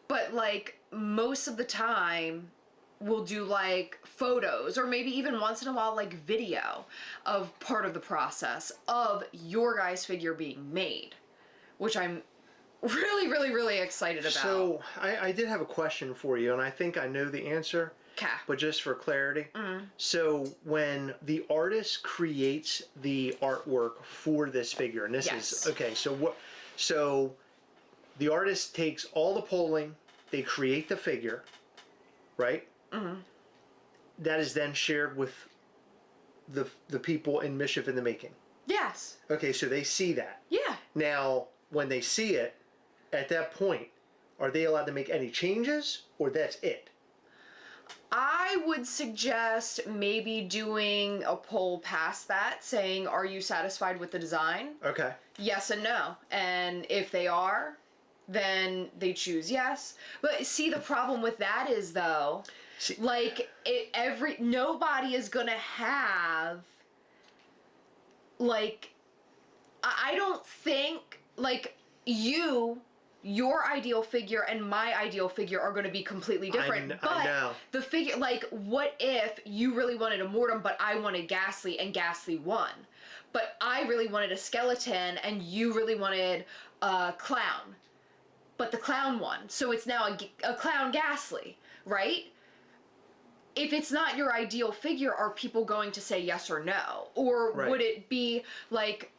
but like most of the time we'll do like photos or maybe even once in a while like video of part of the process of your guys' figure being made, which I'm really, really, really excited about. So I did have a question for you, and I think I know the answer. Okay. But just for clarity, so when the artist creates the artwork for this figure, and this is okay. So what? So the artist takes all the polling, they create the figure, right? That is then shared with the people in Mischief in the Making. Yes. Okay, so they see that. Yeah. Now, when they see it, at that point, are they allowed to make any changes, or that's it? I would suggest maybe doing a poll past that, saying, are you satisfied with the design? Okay. Yes and no. And if they are, then they choose yes. But see, the problem with that is, though, like, nobody is gonna have, like, I don't think, like, your ideal figure and my ideal figure are going to be completely different. I know. The figure, like, what if you really wanted a Mortem, but I wanted Ghastly and Ghastly won? but I really wanted a skeleton and you really wanted a clown, but the clown won. So it's now a clown Ghastly, right? If it's not your ideal figure, are people going to say yes or no? Or Right. would it be like,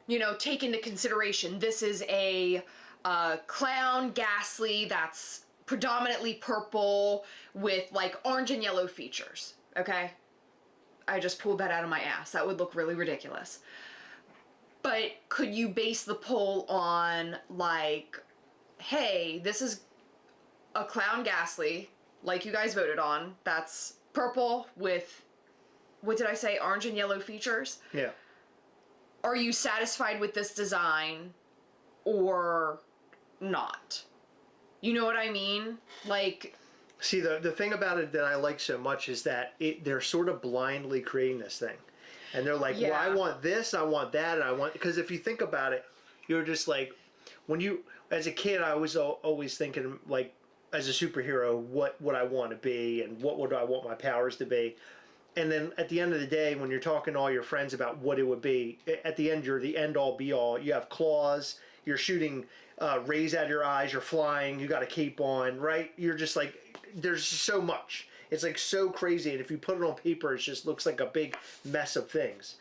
you know, take into consideration this is a clown Ghastly that's predominantly purple with like orange and yellow features, okay? I just pulled that out of my ass. That would look really ridiculous. But could you base the poll on like, hey, this is a clown Ghastly, like you guys voted on, that's purple with, what did I say, orange and yellow features? Yeah. Are you satisfied with this design or not? You know what I mean? Like, See, the thing about it that I like so much is that they're sort of blindly creating this thing. And they're like, well, I want this, I want that, and I want... Because if you think about it, you're just like... When you... As a kid, I was always thinking, like, as a superhero, what would I want to be, and what would I want my powers to be. And then at the end of the day, when you're talking to all your friends about what it would be, at the end, you're the end-all, be-all. You have claws, you're shooting rays out of your eyes, you're flying, you got a cape on, right? You're just like... There's so much. It's like so crazy, and if you put it on paper, it just looks like a big mess of things.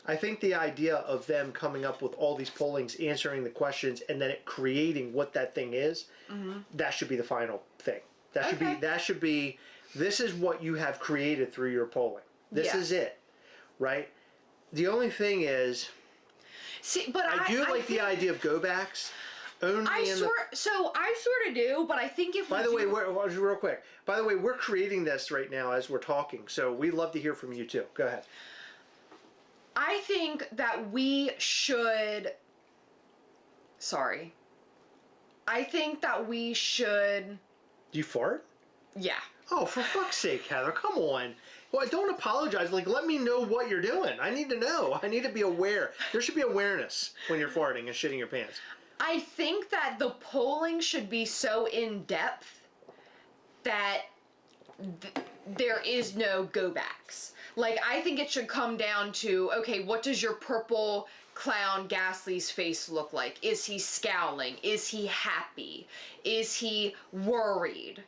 I think the idea of them coming up with all these pollings, answering the questions, and then it creating what that thing is, that should be the final thing. That should be this is what you have created through your polling. This is it, right? The only thing is, see, but I do like the idea of go backs. I sort of do, but I think if By the way, real quick. By the way, we're creating this right now as we're talking, so we'd love to hear from you too. Go ahead. I think that we should... Sorry. I think that we should... Do you fart? Yeah. Oh, for fuck's sake, Heather, come on. Well, don't apologize. Like, let me know what you're doing. I need to know. I need to be aware. There should be awareness when you're farting and shitting your pants. I think that the polling should be so in-depth that there is no go-backs. Like, I think it should come down to, okay, what does your purple clown Ghastly's face look like? Is he scowling? Is he happy? Is he worried?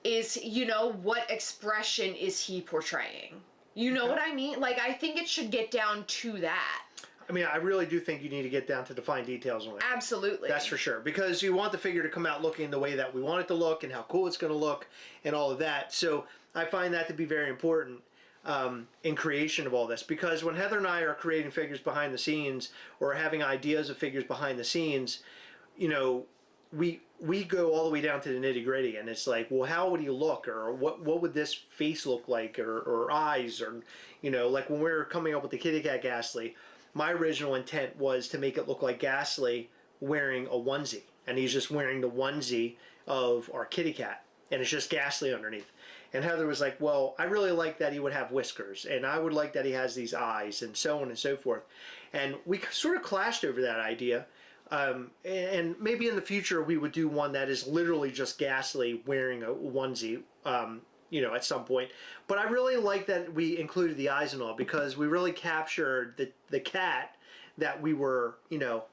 Is, you know, what expression is he portraying? You know what I mean? Like, I think it should get down to that. I mean, I really do think you need to get down to the fine details on it. Absolutely. That's for sure. Because you want the figure to come out looking the way that we want it to look and how cool it's going to look and all of that. So I find that to be very important in creation of all this. Because when Heather and I are creating figures behind the scenes or having ideas of figures behind the scenes, you know, we go all the way down to the nitty gritty, and it's like, well, how would he look, or what would this face look like, or eyes, or, you know, like when we were coming up with the Kitty Cat Ghastly, my original intent was to make it look like Ghastly wearing a onesie, and he's just wearing the onesie of our kitty cat, and it's just Ghastly underneath. And Heather was like, well, I really like that he would have whiskers, and I would like that he has these eyes, and so on and so forth. And we sort of clashed over that idea. And maybe in the future we would do one that is literally just Ghastly wearing a onesie, you know, at some point. But I really like that we included the eyes and all, because we really captured the cat that we were, you know,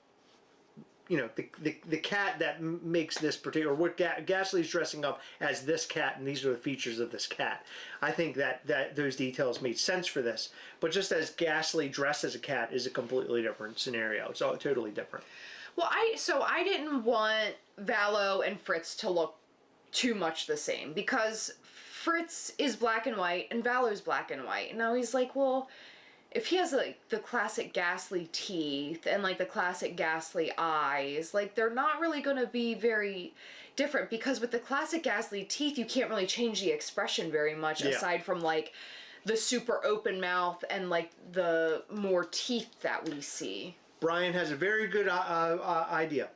the cat that makes this particular, what Ghastly's dressing up as this cat, and these are the features of this cat. I think that those details made sense for this. But just as Ghastly dressed as a cat is a completely different scenario. It's all totally different. Well, I didn't want Valo and Fritz to look too much the same, because Fritz is black and white and Valo's black and white. And now he's like, well, if he has like the classic Ghastly teeth and like the classic Ghastly eyes, like they're not really going to be very different, because with the classic Ghastly teeth, you can't really change the expression very much, aside from like the super open mouth and like the more teeth that we see. Brian has a very good idea.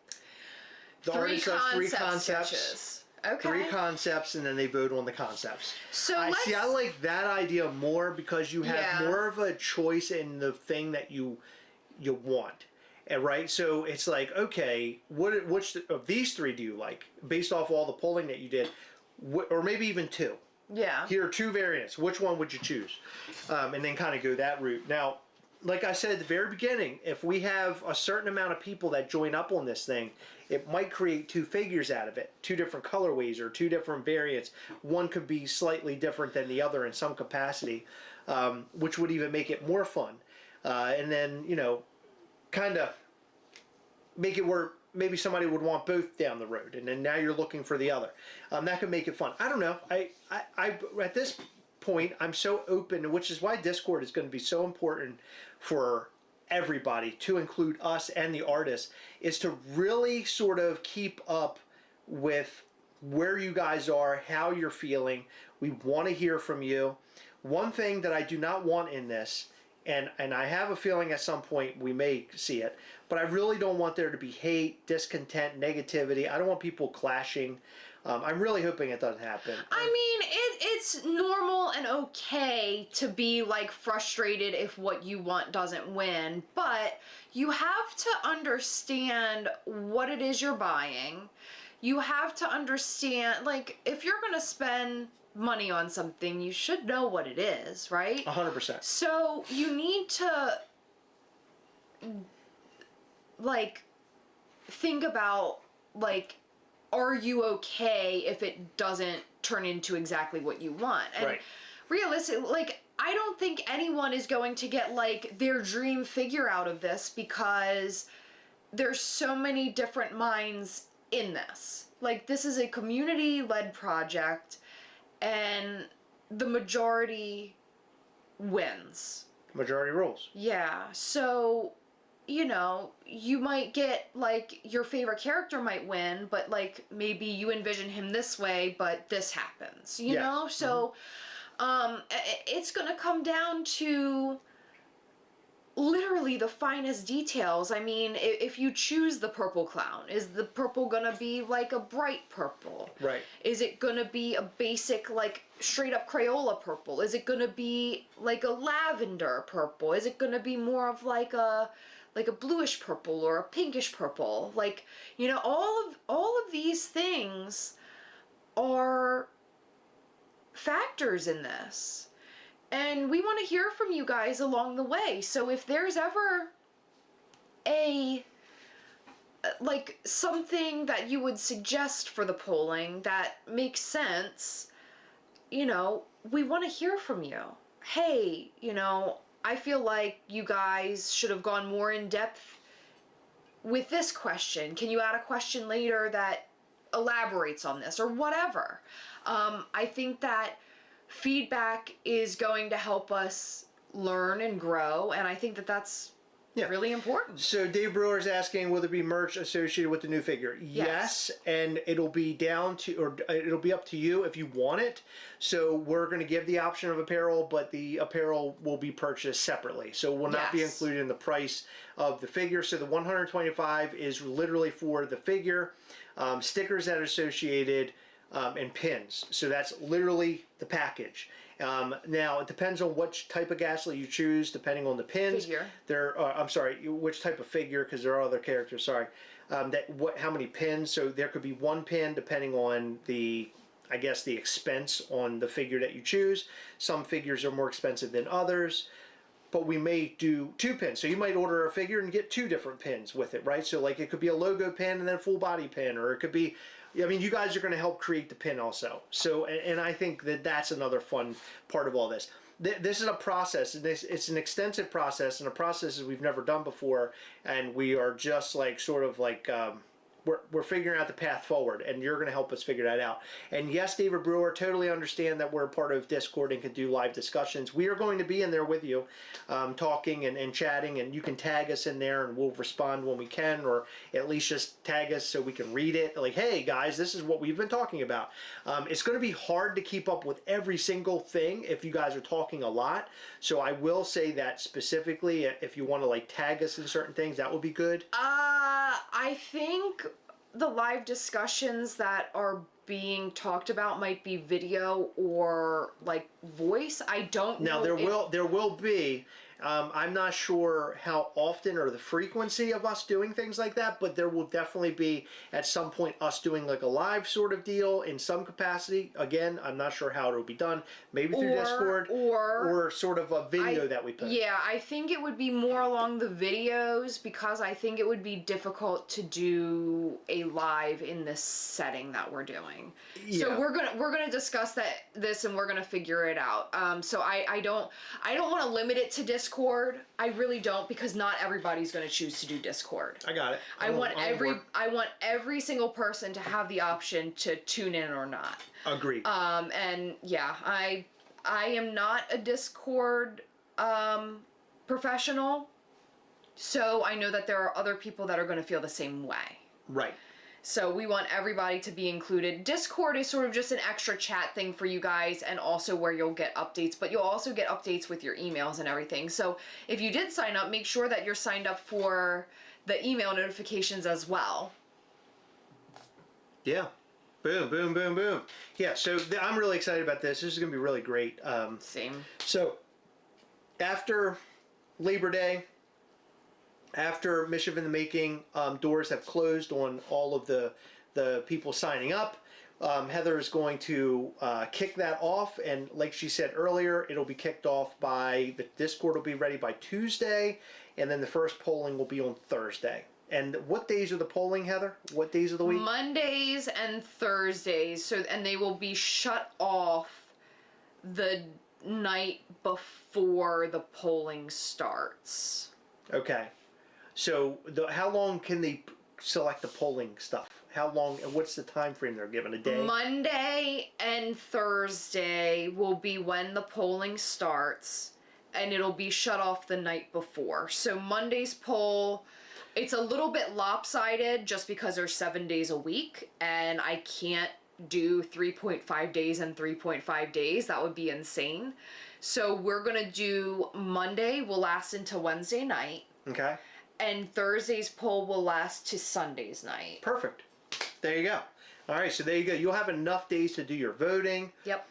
The artist does three concepts. Sketches. Okay. 3 concepts, and then they vote on the concepts. So I like that idea more, because you have more of a choice in the thing that you want. And right? So it's like, okay, which of these 3 do you like? Based off all the polling that you did, or maybe even 2. Yeah. Here are 2 variants. Which one would you choose? And then kind of go that route. Now, like I said at the very beginning, if we have a certain amount of people that join up on this thing, it might create 2 figures out of it, 2 different colorways or 2 different variants. One could be slightly different than the other in some capacity, which would even make it more fun. And then, you know, kind of make it where maybe somebody would want both down the road, and then now you're looking for the other. That could make it fun. I don't know. I at this point, I'm so open, which is why Discord is going to be so important for everybody, to include us and the artists, is to really sort of keep up with where you guys are, how you're feeling. We want to hear from you. One thing that I do not want in this, and I have a feeling at some point we may see it, but I really don't want there to be hate, discontent, negativity. I don't want people clashing. I'm really hoping it doesn't happen. I mean, it's normal and okay to be like frustrated if what you want doesn't win, but you have to understand what it is you're buying. You have to understand, like, if you're gonna spend money on something, you should know what it is, right? 100%. So you need to, like, think about, like, are you okay if it doesn't turn into exactly what you want? And Right. realistically, like, I don't think anyone is going to get, like, their dream figure out of this, because there's so many different minds in this. Like, this is a community-led project, and the majority wins. Majority rules. Yeah, so, you know, you might get, like, your favorite character might win, but, like, maybe you envision him this way, but this happens, you Yes. know? So, it's gonna come down to literally the finest details. I mean, if you choose the purple clown, is the purple gonna be, like, a bright purple? Right. Is it gonna be a basic, like, straight up Crayola purple? Is it gonna be, like, a lavender purple? Is it gonna be more of, like a bluish purple or a pinkish purple? Like, you know, all of these things are factors in this. And we want to hear from you guys along the way. So if there's ever like, something that you would suggest for the polling that makes sense, you know, we want to hear from you. Hey, you know, I feel like you guys should have gone more in depth with this question. Can you add a question later that elaborates on this, or whatever? I think that feedback is going to help us learn and grow, and I think that that's really important. So Dave Brewer is asking, will there be merch associated with the new figure? Yes, and it'll be down to, or it'll be up to you if you want it. So we're going to give the option of apparel, but the apparel will be purchased separately. So it will not be included in the price of the figure. So the $125 is literally for the figure, stickers that are associated, and pins. So that's literally the package. Now it depends on which type of Gastly you choose, depending on the pins. Figure. I'm sorry, which type of figure, because there are other characters. Sorry, how many pins? So there could be 1 pin depending on the, I guess, the expense on the figure that you choose. Some figures are more expensive than others, but we may do 2 pins. So you might order a figure and get 2 different pins with it, right? So like it could be a logo pin and then full body pin, or it could be, I mean, you guys are going to help create the pin also. So, and I think that that's another fun part of all this. This is a process, and it's an extensive process, and a process that we've never done before, and we are just like sort of like we're figuring out the path forward, and you're going to help us figure that out. And yes, David Brewer, totally understand that we're a part of Discord and can do live discussions. We are going to be in there with you, talking and chatting, and you can tag us in there, and we'll respond when we can, or at least just tag us so we can read it. Like, hey guys, this is what we've been talking about. It's going to be hard to keep up with every single thing if you guys are talking a lot. So I will say that specifically, if you want to like tag us in certain things, that would be good. I think the live discussions that are being talked about might be video or like voice. I don't know. Now there will be, I'm not sure how often or the frequency of us doing things like that, but there will definitely be at some point us doing like a live sort of deal in some capacity. Again, I'm not sure how it'll be done. Maybe through Discord or sort of a video that we put. Yeah, I think it would be more along the videos because I think it would be difficult to do a live in this setting that we're doing. Yeah. So we're gonna discuss this and we're gonna figure it out. So I don't want to limit it to Discord. I really don't, because not everybody's gonna choose to do Discord. I got it. I want every single person to have the option to tune in or not. Agreed. And yeah, I am not a Discord professional, so I know that there are other people that are going to feel the same way. Right. So we want everybody to be included. Discord is sort of just an extra chat thing for you guys, and also where you'll get updates, but you'll also get updates with your emails and everything. So if you did sign up, make sure that you're signed up for the email notifications as well. Yeah. Boom, boom, boom, boom. Yeah, so I'm really excited about this. This is going to be really great. Same. So after Labor Day, after Mischief in the Making, doors have closed on all of the people signing up. Heather is going to kick that off, and like she said earlier, it'll be kicked off by, the Discord will be ready by Tuesday, and then the first polling will be on Thursday. And what days are the polling, Heather? What days of the week? Mondays and Thursdays. And they will be shut off the night before the polling starts. Okay. So how long can they select the polling stuff? How long, and what's the time frame they're given? A day? Monday and Thursday will be when the polling starts, and it'll be shut off the night before. So Monday's poll, it's a little bit lopsided just because there's 7 days a week, and I can't do 3.5 days and 3.5 days. That would be insane. So we're gonna do Monday will last into Wednesday night. Okay. And Thursday's poll will last to Sunday's night. Perfect. There you go. All right, so there you go. You'll have enough days to do your voting. Yep.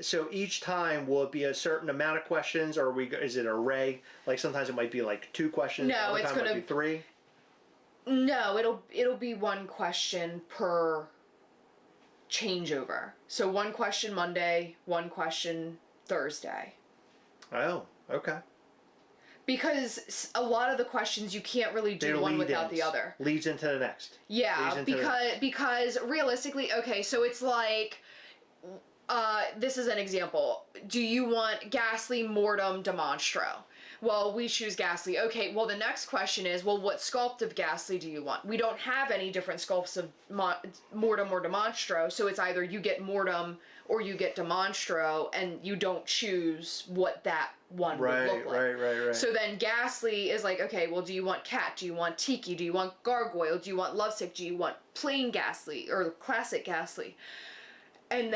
So each time will it be a certain amount of questions, or is it an array? Like sometimes it might be like 2 questions. No, other it's time it gonna might be 3. No, it'll be 1 question per changeover. So 1 question Monday, 1 question Thursday. Oh, okay. Because a lot of the questions you can't really do They're one without the lead-ins. other. Leads into the next. Yeah, because realistically, okay, so it's like, this is an example. Do you want Ghastly, Mortem, Demonstro? Well, we choose Ghastly. Okay, well, the next question is, well, what sculpt of Ghastly do you want? We don't have any different sculpts of Mortem or Demonstro, so it's either you get Mortem or you get Demonstro, and you don't choose what that one would look like. Right. So then Ghastly is like, okay, well, do you want Cat? Do you want Tiki? Do you want Gargoyle? Do you want Lovesick? Do you want plain Ghastly or classic Ghastly? And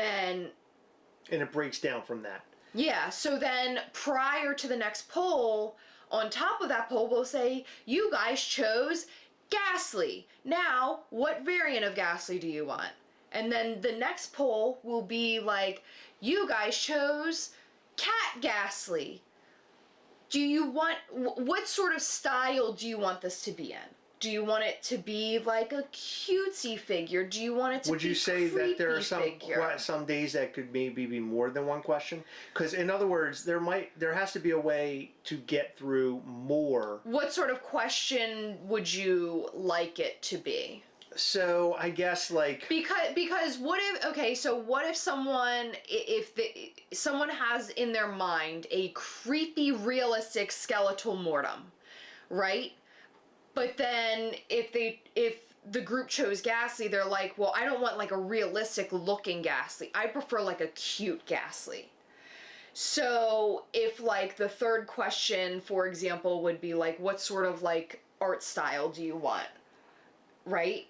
it breaks down from that. Yeah, so then prior to the next poll, on top of that poll, we'll say, you guys chose Ghastly. Now, what variant of Ghastly do you want? And then the next poll will be like, you guys chose Cat Ghastly. Do you want, what sort of style do you want this to be in? Do you want it to be like a cutesy figure? Do you want it to be Would you say that there are figure? some days that could maybe be more than 1 question? Because in other words, there has to be a way to get through more. What sort of question would you like it to be? So I guess like because what if someone has in their mind a creepy realistic skeletal Mortem, right? But then if the group chose Ghastly, they're like, well, I don't want like a realistic looking Ghastly. I prefer like a cute Ghastly. So if like the third question, for example, would be like, what sort of like art style do you want? Right?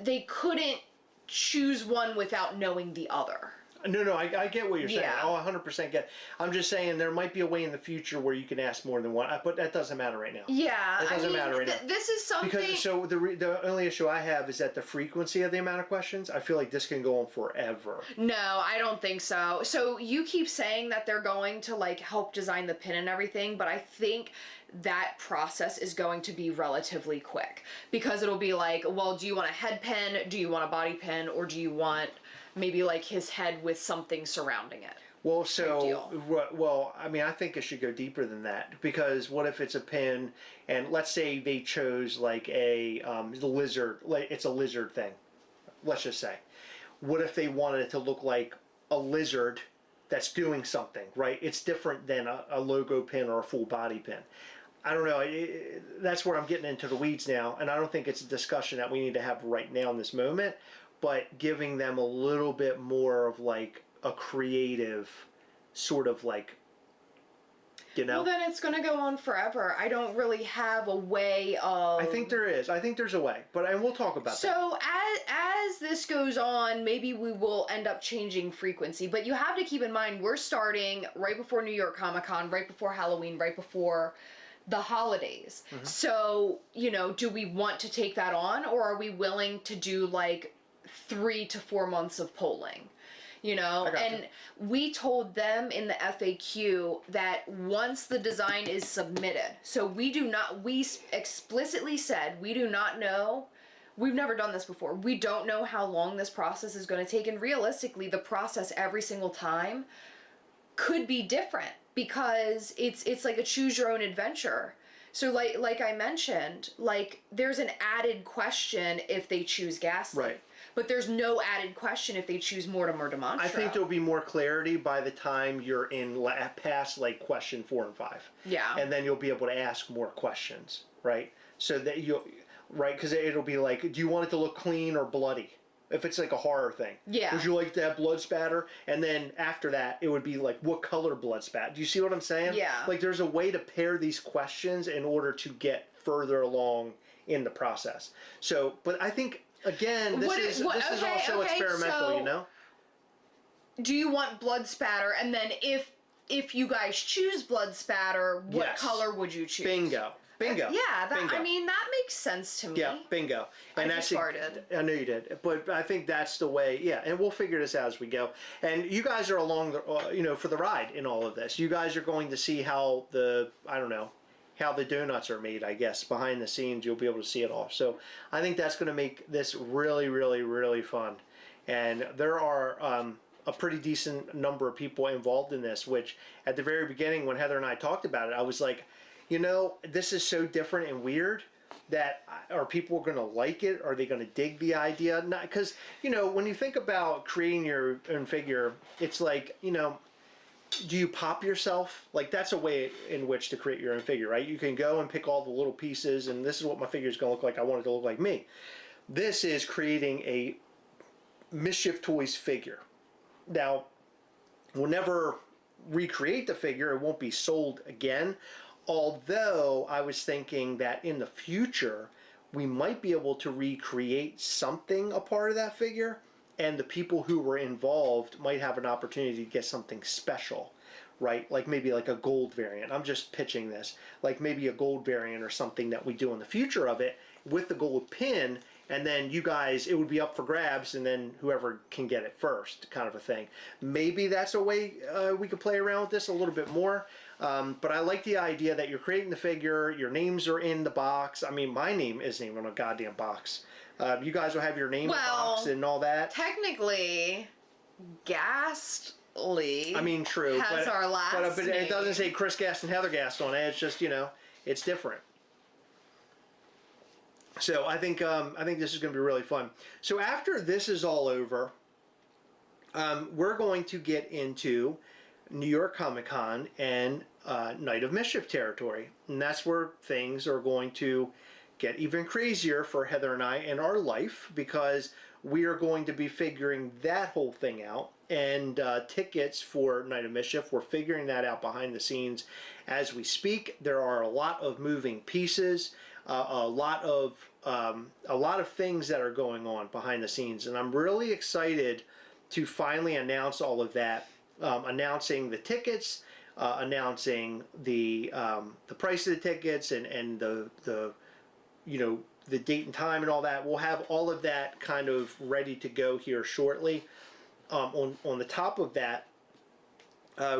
They couldn't choose one without knowing the other. No, I get what you're saying. Yeah. Oh, 100% get. I'm just saying there might be a way in the future where you can ask more than one, but that doesn't matter right now. Yeah, It doesn't matter right now. This is something. Because so the only issue I have is that the frequency of the amount of questions. I feel like this can go on forever. No, I don't think so. So you keep saying that they're going to like help design the pin and everything, but I think that process is going to be relatively quick because it'll be like, well, do you want a head pin? Do you want a body pin? Or do you want maybe like his head with something surrounding it? Well, I mean, I think it should go deeper than that because what if it's a pin and let's say they chose like a lizard, like it's a lizard thing. Let's just say, what if they wanted it to look like a lizard that's doing something, right? It's different than a logo pin or a full body pin. I don't know. That's where I'm getting into the weeds now, and I don't think it's a discussion that we need to have right now in this moment, but giving them a little bit more of like a creative sort of like, you know? Well, then it's going to go on forever. I don't really have a way of... I think there is. I think there's a way, and we'll talk about that. So as this goes on, maybe we will end up changing frequency, but you have to keep in mind, we're starting right before New York Comic Con, right before Halloween, right before the holidays. Mm-hmm. So, you know, do we want to take that on, or are we willing to do like 3 to 4 months of polling? You know, and we told them in the FAQ that once the design is submitted, so we explicitly said we do not know, we've never done this before, we don't know how long this process is going to take, and realistically the process every single time could be different because it's like a choose your own adventure. So like I mentioned, like there's an added question if they choose Gaslight. Right. But there's no added question if they choose Mortem or Demonstro. I think there'll be more clarity by the time you're in past like question 4 and 5. Yeah. And then you'll be able to ask more questions, right? So that because it'll be like, do you want it to look clean or bloody? If it's like a horror thing. Yeah. Would you like to have blood spatter? And then after that, it would be like, what color blood spatter? Do you see what I'm saying? Yeah. Like there's a way to pair these questions in order to get further along in the process. So, but I think, again, this is also experimental, so you know? Do you want blood spatter? And then if you guys choose blood spatter, what Yes. color would you choose? Bingo. Yeah, Bingo. I mean, that makes sense to me. Yeah, bingo. And I that's just farted. I know you did, but I think that's the way. Yeah, and we'll figure this out as we go. And you guys are along the, for the ride in all of this. You guys are going to see how how the donuts are made. I guess behind the scenes, you'll be able to see it all. So I think that's going to make this really, really, really fun. And there are a pretty decent number of people involved in this. Which at the very beginning, when Heather and I talked about it, I was like, this is so different and weird that are people going to like it? Are they going to dig the idea? Not because, when you think about creating your own figure, it's like, do you pop yourself? Like that's a way in which to create your own figure, right? You can go and pick all the little pieces and this is what my figure is going to look like. I want it to look like me. This is creating a Mischief Toys figure. Now, we'll never recreate the figure. It won't be sold again. Although I was thinking that in the future, we might be able to recreate something a part of that figure, and the people who were involved might have an opportunity to get something special, right? Like maybe like a gold variant. I'm just pitching this. Like maybe a gold variant or something that we do in the future of it with the gold pin, and then you guys, it would be up for grabs, and then whoever can get it first, kind of a thing. Maybe that's a way we could play around with this a little bit more. But I like the idea that you're creating the figure, your names are in the box. I mean, my name isn't even on a goddamn box. You guys will have your name in the box and all that. Technically, Gastly true. has our last but name. It doesn't say Chris Gast and Heather Gast on it. It's just, it's different. So I think this is going to be really fun. So after this is all over, we're going to get into New York Comic Con and Night of Mischief territory. And that's where things are going to get even crazier for Heather and I in our life, because we are going to be figuring that whole thing out. And tickets for Night of Mischief, we're figuring that out behind the scenes as we speak. There are a lot of moving pieces, a lot of things that are going on behind the scenes, and I'm really excited to finally announce all of that, announcing the tickets, announcing the price of the tickets, and the the date and time and all that. We'll have all of that kind of ready to go here shortly. On the top of that,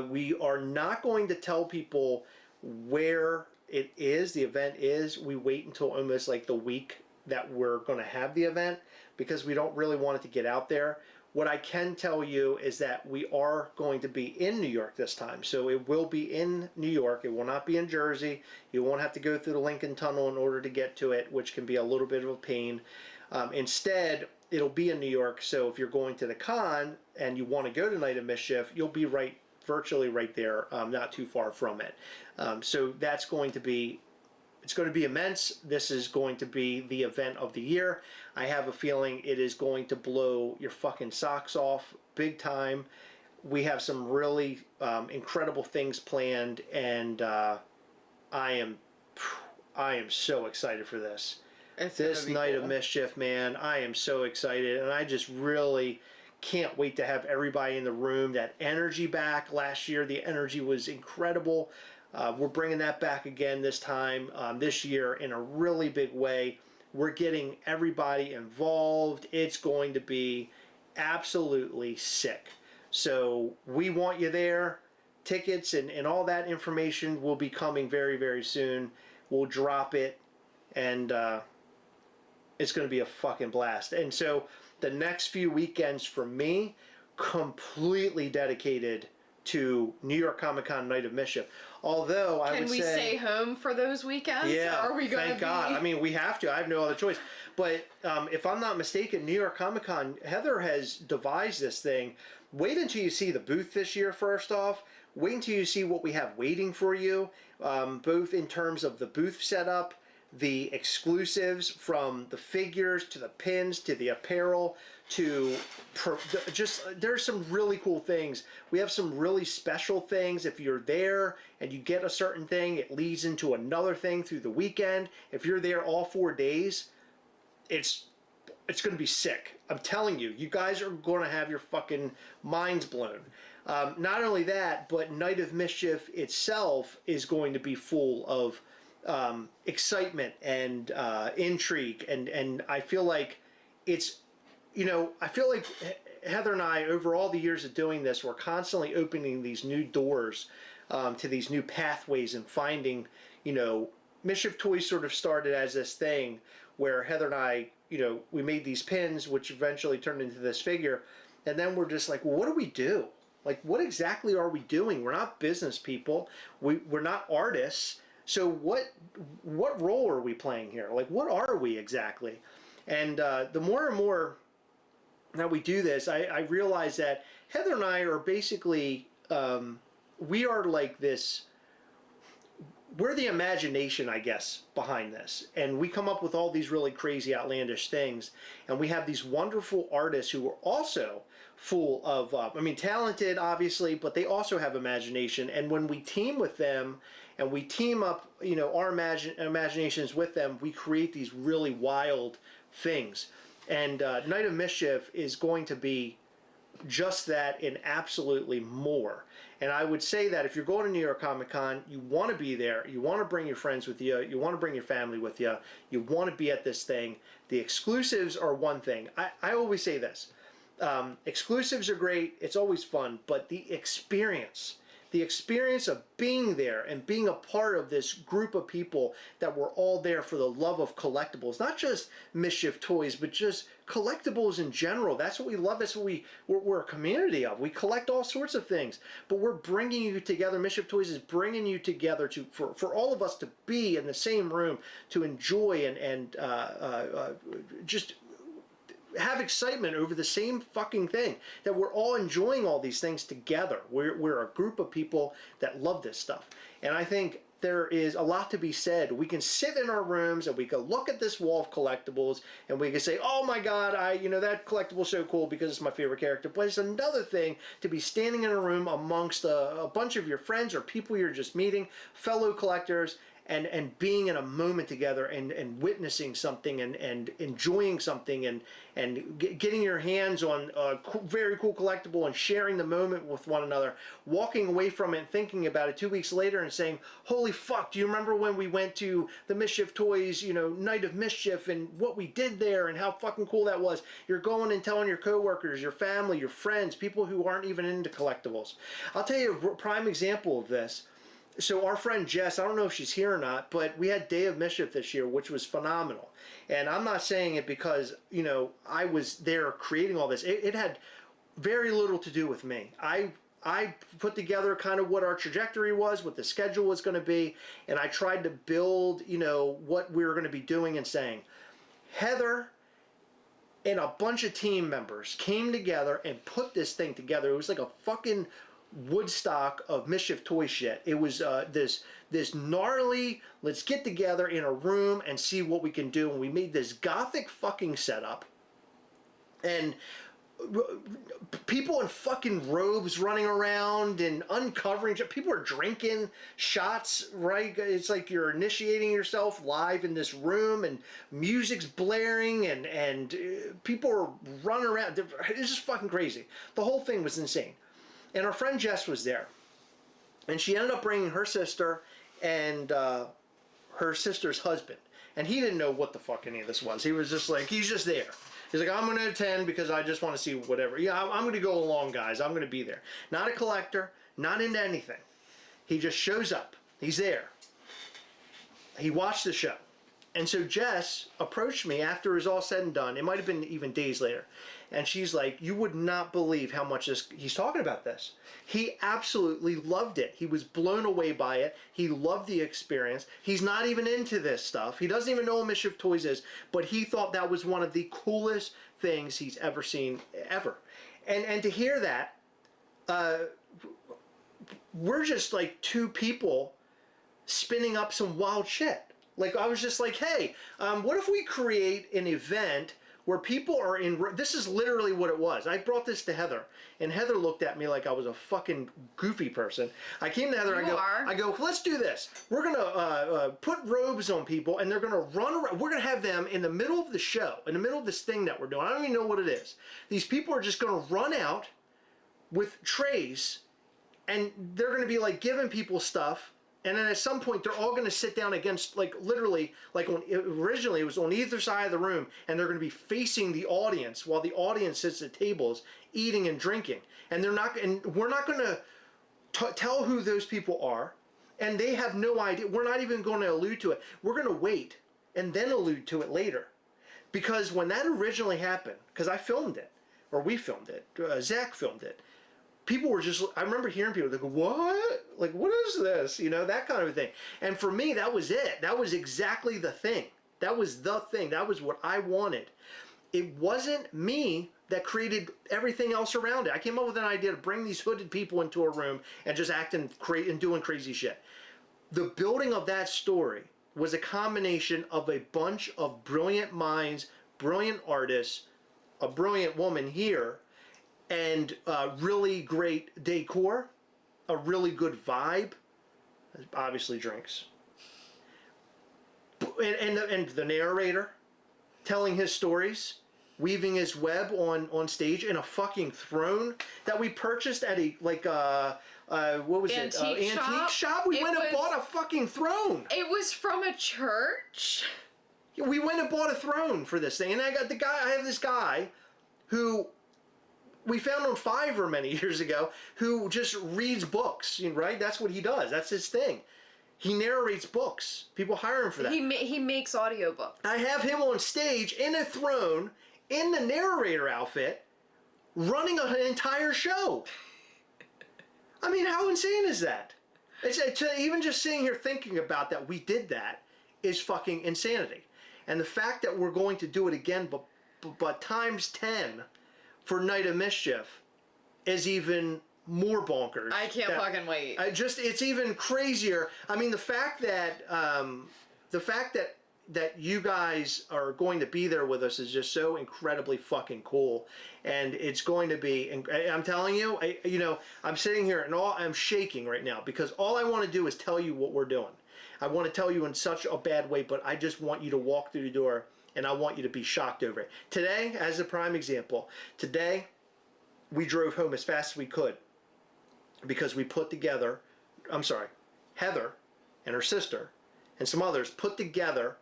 we are not going to tell people where it is, the event is. We wait until almost like the week that we're going to have the event, because we don't really want it to get out there. What I can tell you is that we are going to be in New York this time. So it will be in New York. It will not be in Jersey. You won't have to go through the Lincoln Tunnel in order to get to it, which can be a little bit of a pain. Instead, it'll be in New York. So if you're going to the con and you want to go to Night of Mischief, you'll be virtually right there, not too far from it. So that's going to be, it's going to be immense. This is going to be the event of the year. I have a feeling it is going to blow your fucking socks off big time. We have some really incredible things planned, and I am so excited for this. This Night of Mischief, man, I am so excited, and I just really can't wait to have everybody in the room. That energy back. Last year, the energy was incredible. We're bringing that back again this time, this year, in a really big way. We're getting everybody involved. It's going to be absolutely sick. So we want you there. Tickets and all that information will be coming very, very soon. We'll drop it, and it's going to be a fucking blast. And so the next few weekends for me, completely dedicated to New York Comic Con Night of Mischief. Although I would say, can we stay home for those weekends? Yeah, or are we gonna thank God. I mean, we have to. I have no other choice. But if I'm not mistaken, New York Comic Con, Heather has devised this thing. Wait until you see the booth this year. First off, wait until you see what we have waiting for you, both in terms of the booth setup, the exclusives, from the figures to the pins to the apparel to just, there's some really cool things. We have some really special things. If you're there and you get a certain thing, it leads into another thing through the weekend. If you're there all 4 days, it's going to be sick. I'm telling you, you guys are going to have your fucking minds blown. Not only that, but Night of Mischief itself is going to be full of excitement and intrigue, and I feel like it's, I feel like Heather and I, over all the years of doing this, we're constantly opening these new doors to these new pathways and finding, Mischief Toys sort of started as this thing where Heather and I, we made these pins, which eventually turned into this figure, and then we're just like, well, what do we do? Like, what exactly are we doing? We're not business people. We're not artists. So what role are we playing here? Like, what are we exactly? And the more and more that we do this, I realize that Heather and I are basically, we are like this, we're the imagination, I guess, behind this. And we come up with all these really crazy, outlandish things. And we have these wonderful artists who are also full of, talented, obviously, but they also have imagination. And when we team with them, and we team up, our imaginations with them, we create these really wild things. And Night of Mischief is going to be just that and absolutely more. And I would say that if you're going to New York Comic Con, you want to be there, you want to bring your friends with you, you want to bring your family with you, you want to be at this thing. The exclusives are one thing. I always say this. Exclusives are great, it's always fun, but the experience of being there and being a part of this group of people that we're all there for the love of collectibles, not just Mischief Toys, but just collectibles in general. That's what we love. That's what we're a community of. We collect all sorts of things, but we're bringing you together. Mischief Toys is bringing you together for all of us to be in the same room, to enjoy and just have excitement over the same fucking thing, that we're all enjoying all these things together. We're a group of people that love this stuff. And I think there is a lot to be said. We can sit in our rooms and we can look at this wall of collectibles and we can say, oh my God, that collectible's so cool because it's my favorite character. But it's another thing to be standing in a room amongst a bunch of your friends or people you're just meeting, fellow collectors, and being in a moment together and witnessing something and enjoying something and getting your hands on a very cool collectible and sharing the moment with one another, walking away from it and thinking about it 2 weeks later and saying, holy fuck, do you remember when we went to the Mischief Toys, Night of Mischief, and what we did there and how fucking cool that was? You're going and telling your coworkers, your family, your friends, people who aren't even into collectibles. I'll tell you a prime example of this. So our friend Jess, I don't know if she's here or not, but we had Day of Mischief this year, which was phenomenal. And I'm not saying it because, I was there creating all this. It had very little to do with me. I put together kind of what our trajectory was, what the schedule was going to be, and I tried to build, what we were going to be doing and saying. Heather and a bunch of team members came together and put this thing together. It was like a fucking Woodstock of Mischief toy shit. It was this gnarly, let's get together in a room and see what we can do. And we made this gothic fucking setup. And people in fucking robes running around and uncovering. People are drinking shots, right? It's like you're initiating yourself live in this room, and music's blaring, and people are running around. It's just fucking crazy. The whole thing was insane. And our friend Jess was there. And she ended up bringing her sister and her sister's husband. And he didn't know what the fuck any of this was. He was just like, he's just there. He's like, I'm going to attend because I just want to see whatever. Yeah, I'm going to go along, guys. I'm going to be there. Not a collector, not into anything. He just shows up. He's there. He watched the show. And so Jess approached me after it was all said and done. It might have been even days later. And she's like, you would not believe how much he's talking about this. He absolutely loved it. He was blown away by it. He loved the experience. He's not even into this stuff. He doesn't even know what Mischief Toys is, but he thought that was one of the coolest things he's ever seen, ever. And to hear that, we're just like two people spinning up some wild shit. Like, I was just like, hey, what if we create an event where people are in... This is literally what it was. I brought this to Heather, and Heather looked at me like I was a fucking goofy person. I came to Heather, I go, let's do this. We're going to put robes on people, and they're going to run around. We're going to have them in the middle of the show, in the middle of this thing that we're doing. I don't even know what it is. These people are just going to run out with trays, and they're going to be like giving people stuff. And then at some point, they're all going to sit down against, like, literally, like, originally it was on either side of the room, and they're going to be facing the audience while the audience sits at tables eating and drinking. And we're not going to tell who those people are, and they have no idea. We're not even going to allude to it. We're going to wait and then allude to it later. Because when that originally happened, because I filmed it, or we filmed it, Zach filmed it, people were just, I remember hearing people, they go, what? Like, what is this? That kind of thing. And for me, that was it. That was exactly the thing. That was the thing. That was what I wanted. It wasn't me that created everything else around it. I came up with an idea to bring these hooded people into a room and just acting and doing crazy shit. The building of that story was a combination of a bunch of brilliant minds, brilliant artists, a brilliant woman here, and really great decor, a really good vibe, obviously drinks, and the narrator telling his stories, weaving his web on stage in a fucking throne that we purchased at a what was it? Antique shop. We went and bought a fucking throne. It was from a church. We went and bought a throne for this thing, and I have this guy who we found on Fiverr many years ago, who just reads books, right? That's what he does. That's his thing. He narrates books. People hire him for that. He makes audiobooks. I have him on stage in a throne, in the narrator outfit, running an entire show. I mean, how insane is that? Even just sitting here thinking about that, we did that, is fucking insanity. And the fact that we're going to do it again, but times 10... for Night of Mischief is even more bonkers. I can't fucking wait. It's even crazier. I mean, the fact that you guys are going to be there with us is just so incredibly fucking cool, and it's going to be. And I'm telling you, I'm sitting here and I'm shaking right now because all I want to do is tell you what we're doing. I want to tell you in such a bad way, but I just want you to walk through the door and I want you to be shocked over it. Today, as a prime example, today we drove home as fast as we could because we put together, Heather and her sister and some others put together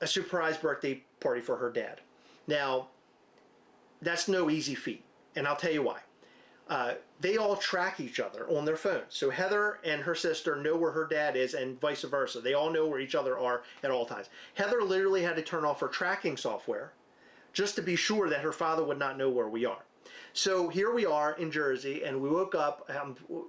a surprise birthday party for her dad. Now, that's no easy feat, and I'll tell you why. They all track each other on their phones. So Heather and her sister know where her dad is and vice versa. They all know where each other are at all times. Heather literally had to turn off her tracking software just to be sure that her father would not know where we are. So here we are in Jersey, and we woke up,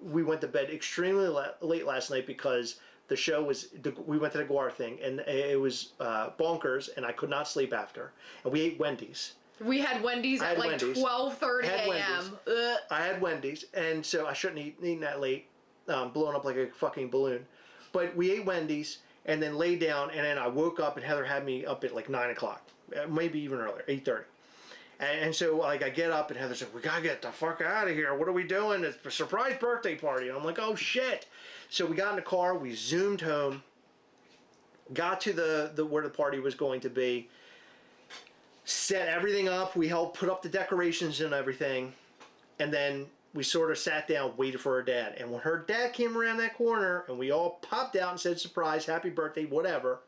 we went to bed extremely late last night because the show was, we went to the Gwar thing, and it was bonkers, and I could not sleep after. And we ate Wendy's. We had Wendy's at like 12:30 a.m. I had Wendy's, and so I shouldn't have eaten that late, blowing up like a fucking balloon. But we ate Wendy's, and then laid down, and then I woke up, and Heather had me up at like 9 o'clock, maybe even earlier, 8:30. And so like I get up, and Heather's like, we gotta get the fuck out of here. What are we doing? It's a surprise birthday party. And I'm like, oh shit. So we got in the car, we zoomed home, got to the where the party was going to be, set everything up. We helped put up the decorations and everything, and then we sort of sat down, waited for her dad. And when her dad came around that corner, and we all popped out and said, surprise, happy birthday, whatever,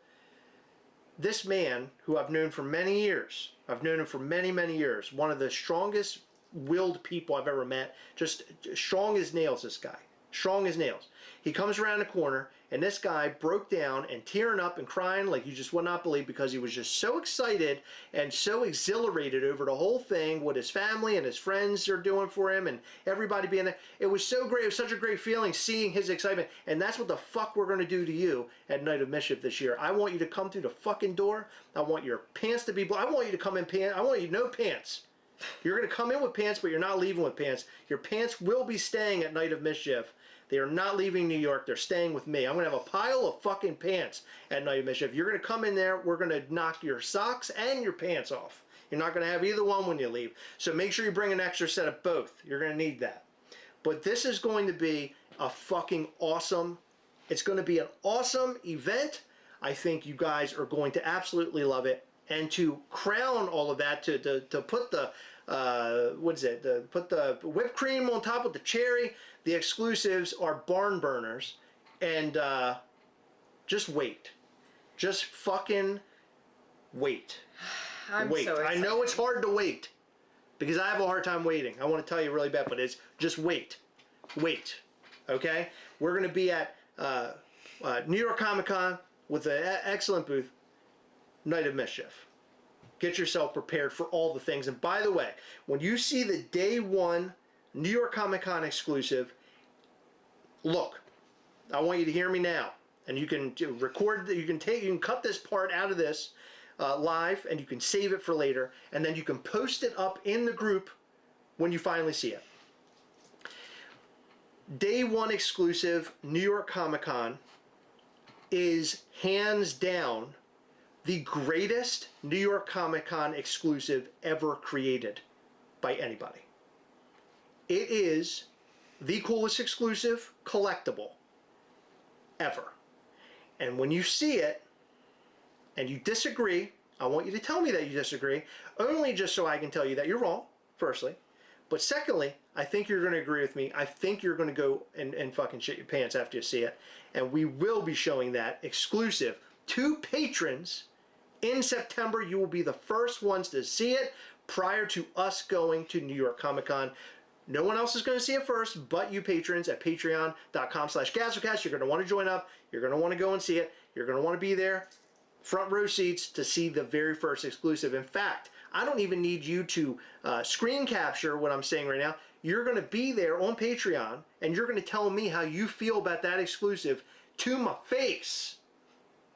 this man, who I've known for many years, I've known him for many, many years, one of the strongest willed people I've ever met, just strong as nails, this guy, strong as nails. He comes around the corner, and this guy broke down and tearing up and crying like you just would not believe, because he was just so excited and so exhilarated over the whole thing, what his family and his friends are doing for him and everybody being there. It was so great. It was such a great feeling seeing his excitement, and that's what the fuck we're going to do to you at Night of Mischief this year. I want you to come through the fucking door. I want your pants to be I want you to come in pants. I want you no pants. You're going to come in with pants, but you're not leaving with pants. Your pants will be staying at Night of Mischief. They are not leaving New York. They're staying with me. I'm going to have a pile of fucking pants at Night of Mischief. You're going to come in there. We're going to knock your socks and your pants off. You're not going to have either one when you leave. So make sure you bring an extra set of both. You're going to need that. But this is going to be a fucking awesome, it's going to be an awesome event. I think you guys are going to absolutely love it. And to crown all of that, to put the, put the whipped cream on top of the cherry, the exclusives are barn burners. And just wait. Just fucking wait. Wait. So I know it's hard to wait, because I have a hard time waiting. I want to tell you really bad, but it's just wait. Wait. Okay? We're going to be at New York Comic Con with an excellent booth. Night of Mischief. Get yourself prepared for all the things. And by the way, when you see the day one New York Comic Con exclusive, look, I want you to hear me now. And you can record, you can cut this part out of this live, and you can save it for later, and then you can post it up in the group when you finally see it. Day one exclusive New York Comic Con is hands down the greatest New York Comic Con exclusive ever created by anybody. It is the coolest exclusive collectible ever. And when you see it and you disagree, I want you to tell me that you disagree, only just so I can tell you that you're wrong, firstly. But secondly, I think you're going to agree with me. I think you're going to go and fucking shit your pants after you see it. And we will be showing that exclusive to patrons in September. You will be the first ones to see it prior to us going to New York Comic Con. No one else is going to see it first but you patrons at patreon.com/Gastlecast. You're going to want to join up. You're going to want to go and see it. You're going to want to be there, front row seats, to see the very first exclusive. In fact, I don't even need you to screen capture what I'm saying right now. You're going to be there on Patreon, and you're going to tell me how you feel about that exclusive to my face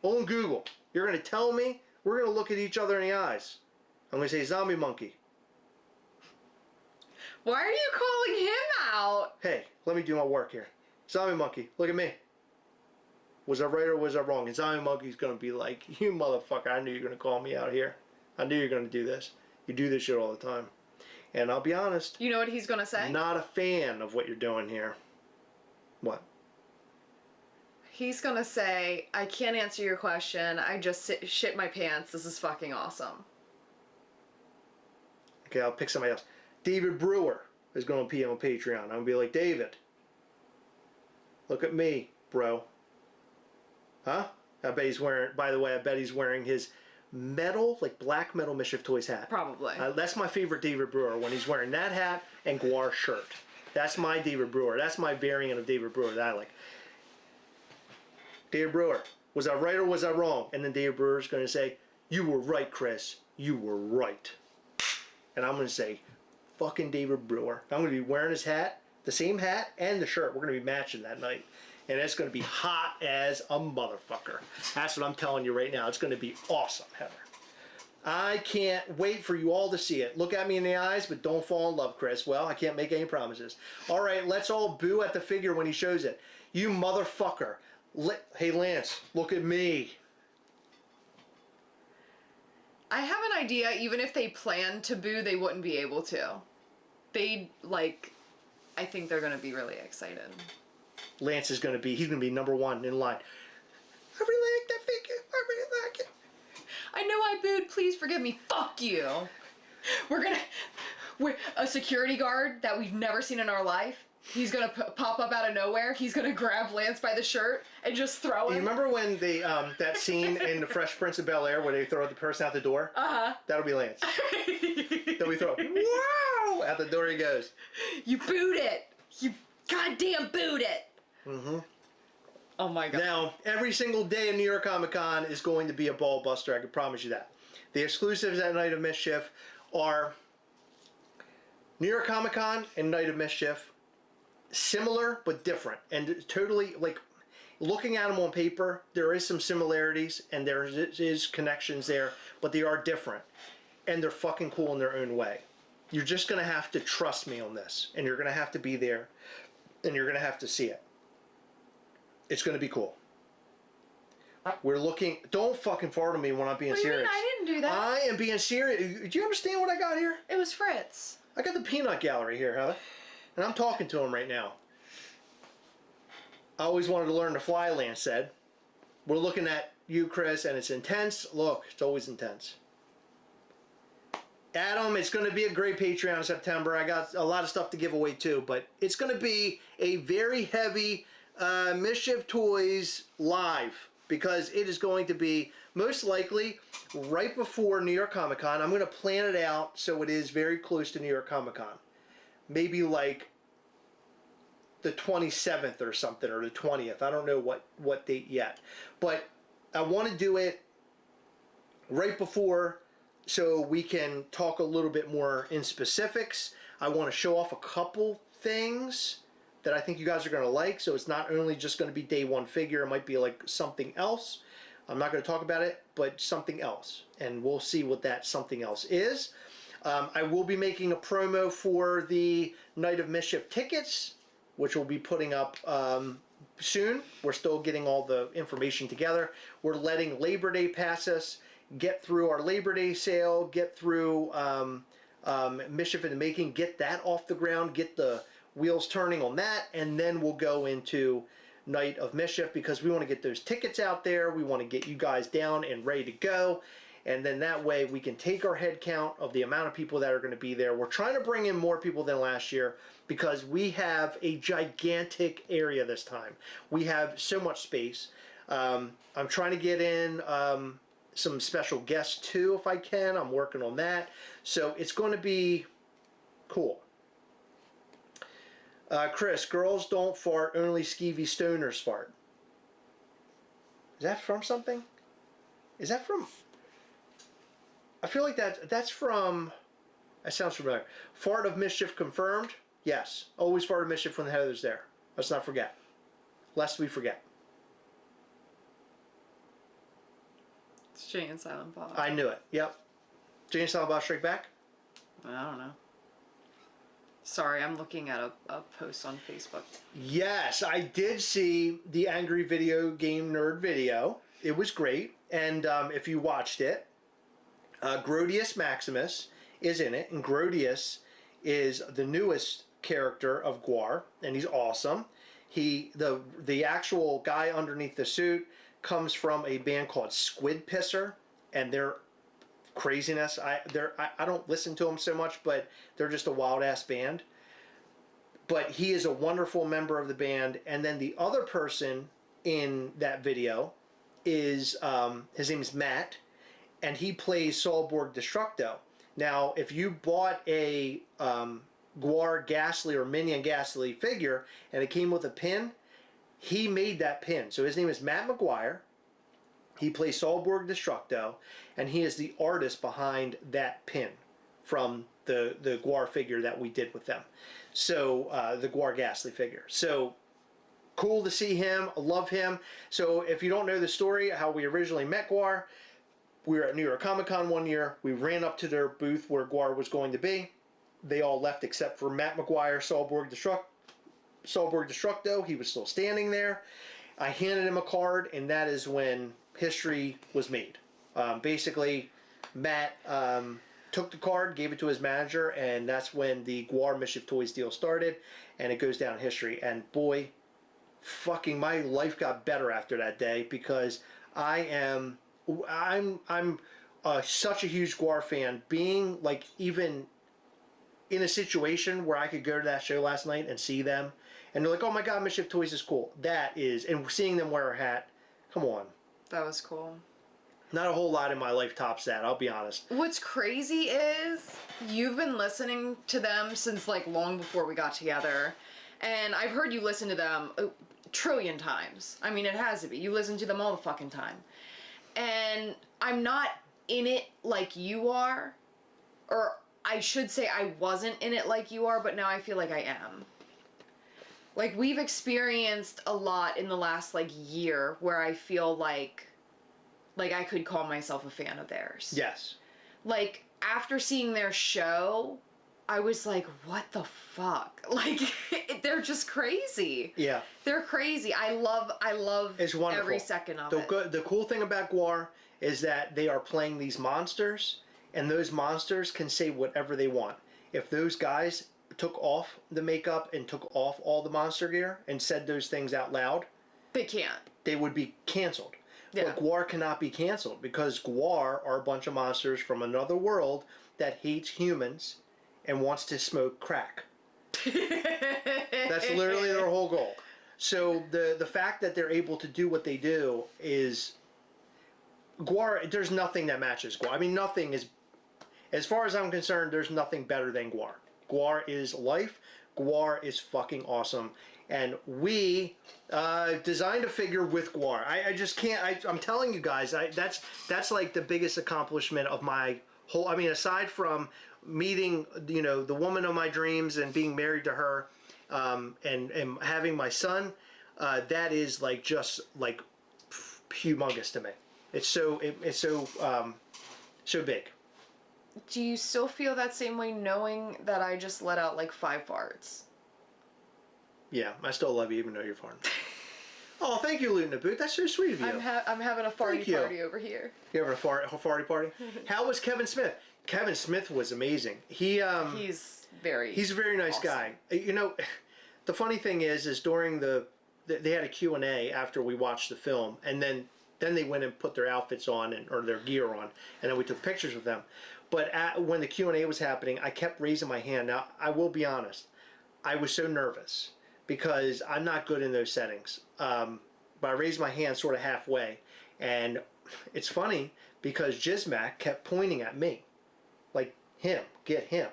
on Google. You're going to tell me. We're going to look at each other in the eyes. I'm going to say, Zombie Monkey. Why are you calling him out? Hey, let me do my work here. Zombie Monkey, look at me. Was I right or was I wrong? And Zombie Monkey's going to be like, you motherfucker, I knew you were going to call me out here. I knew you were going to do this. You do this shit all the time. And I'll be honest. You know what he's going to say? Not a fan of what you're doing here. What? He's gonna say, I can't answer your question. I just shit my pants. This is fucking awesome. Okay, I'll pick somebody else. David Brewer is going to be on Patreon. I'm going to be like, David, look at me, bro. Huh? I bet he's wearing, by the way, I bet he's wearing his metal, like black metal Mischief Toys hat. Probably. That's my favorite David Brewer, when he's wearing that hat and Gwar shirt. That's my David Brewer. That's my variant of David Brewer that I like. David Brewer, was I right or was I wrong? And then David Brewer's going to say, you were right, Chris. You were right. And I'm going to say, fucking David Brewer. I'm going to be wearing his hat, the same hat and the shirt. We're going to be matching that night. And it's going to be hot as a motherfucker. That's what I'm telling you right now. It's going to be awesome, Heather. I can't wait for you all to see it. Look at me in the eyes, but don't fall in love, Chris. Well, I can't make any promises. All right, let's all boo at the figure when he shows it. You motherfucker. Hey, Lance, look at me. I have an idea, even if they planned to boo, they wouldn't be able to. I think they're going to be really excited. Lance is going to be, he's going to be number one in line. I really like that figure. I really like it. I know I booed, please forgive me. Fuck you. We're a security guard that we've never seen in our life. He's gonna pop up out of nowhere. He's gonna grab Lance by the shirt and just throw him. You remember when they that scene in The Fresh Prince of Bel-Air where they throw the person out the door? Uh-huh. That'll be Lance. Then we throw him. Wow! Out the door he goes. You booed it. You goddamn booed it. Mm-hmm. Oh my god. Now, every single day in New York Comic Con is going to be a ball buster. I can promise you that. The exclusives at Night of Mischief are New York Comic Con and Night of Mischief. Similar but different, and totally, like, looking at them on paper, there is some similarities and there is connections there, but they are different and they're fucking cool in their own way. You're just gonna have to trust me on this, and you're gonna have to be there and you're gonna have to see it. It's gonna be cool. We're looking, don't fucking fart on me when I'm being serious. What do you mean? I didn't do that. I am being serious. Do you understand what I got here? It was Fritz. I got the peanut gallery here, Heather. And I'm talking to him right now. I always wanted to learn to fly, Lance said. We're looking at you, Chris, and it's intense. Look, it's always intense. Adam, it's going to be a great Patreon in September. I got a lot of stuff to give away too, but it's going to be a very heavy Mischief Toys live, because it is going to be most likely right before New York Comic Con. I'm going to plan it out so it is very close to New York Comic Con. Maybe like the 27th or something, or the 20th. I don't know what date yet. But I want to do it right before so we can talk a little bit more in specifics. I want to show off a couple things that I think you guys are going to like. So it's not only just going to be day one figure. It might be like something else. I'm not going to talk about it, but something else. And we'll see what that something else is. I will be making a promo for the Night of Mischief tickets, which we'll be putting up soon. We're still getting all the information together. We're letting Labor Day pass us, get through our Labor Day sale, get through Mischief in the Making, get that off the ground, get the wheels turning on that, and then we'll go into Night of Mischief, because we want to get those tickets out there. We want to get you guys down and ready to go. And then that way we can take our head count of the amount of people that are going to be there. We're trying to bring in more people than last year because we have a gigantic area this time. We have so much space. I'm trying to get in some special guests too if I can. I'm working on that. So it's going to be cool. Chris, girls don't fart, only skeevy stoners fart. Is that from something? Is that from... I feel like that's from... That sounds familiar. Fart of Mischief confirmed? Yes. Always fart of Mischief when the Heather's there. Let's not forget. Lest we forget. It's Jay and Silent Bob. I knew it. Yep. Jay and Silent Bob Strike Back? I don't know. Sorry, I'm looking at a post on Facebook. Yes, I did see the Angry Video Game Nerd video. It was great. And if you watched it, Grodius Maximus is in it. And Grodius is the newest character of Gwar. And he's awesome. The actual guy underneath the suit comes from a band called Squid Pisser, and they're craziness. I don't listen to them so much, but they're just a wild ass band. But he is a wonderful member of the band. And then the other person in that video is his name is Matt, and he plays Solborg Destructo. Now, if you bought a Gwar Ghastly or Minion Ghastly figure and it came with a pin, he made that pin. So his name is Matt McGuire. He plays Solborg Destructo, and he is the artist behind that pin from the Gwar figure that we did with them. So the Gwar Ghastly figure. So cool to see him. I love him. So if you don't know the story, how we originally met Gwar, we were at New York Comic Con one year. We ran up to their booth where Gwar was going to be. They all left except for Matt McGuire, Solborg Destructo. He was still standing there. I handed him a card, and that is when history was made. Basically, Matt took the card, gave it to his manager, and that's when the Gwar Mischief Toys deal started, and it goes down in history. And boy, fucking my life got better after that day, because I'm such a huge Gwar fan. Being like even in a situation where I could go to that show last night and see them, and they're like, "Oh my God, Mischief Toys is cool." That is, and seeing them wear a hat. Come on. That was cool. Not a whole lot in my life tops that, I'll be honest. What's crazy is you've been listening to them since like long before we got together. And I've heard you listen to them a trillion times. I mean, it has to be. You listen to them all the fucking time. And I'm not in it like you are. Or I should say I wasn't in it like you are, but now I feel like I am. Like, we've experienced a lot in the last, like, year where I feel like I could call myself a fan of theirs. Yes. Like, after seeing their show, I was like, what the fuck? Like, they're just crazy. Yeah. They're crazy. I love It's wonderful. every second of it. The cool thing about Gwar is that they are playing these monsters, and those monsters can say whatever they want. If those guys took off the makeup and took off all the monster gear and said those things out loud, They can't. they would be canceled. Yeah. But Gwar cannot be canceled, because Gwar are a bunch of monsters from another world that hates humans and wants to smoke crack. That's literally their whole goal. So the fact that they're able to do what they do is Gwar. There's nothing that matches Gwar. I mean, nothing is, as far as I'm concerned, there's nothing better than Gwar. Gwar is life. Gwar is fucking awesome. And we designed a figure with Gwar. I just can't. I'm telling you guys, that's like the biggest accomplishment of my whole. I mean, aside from meeting, you know, the woman of my dreams and being married to her, and having my son, that is like just like humongous to me. It's so big. Do you still feel that same way knowing that I just let out like 5 farts? Yeah, I still love you even though you're farting. Oh, thank you, Luton Boot. That's so sweet of you. I'm having a farty party over here. You having a farty party? How was Kevin Smith? Kevin Smith was amazing. He's a very nice awesome guy. You know, the funny thing is during they had a Q&A after we watched the film, and then they went and put their outfits on or their gear on, and then we took pictures with them. But when the Q&A was happening, I kept raising my hand. Now, I will be honest, I was so nervous because I'm not good in those settings. But I raised my hand sort of halfway, and it's funny because Jizmac kept pointing at me, like, him, get him.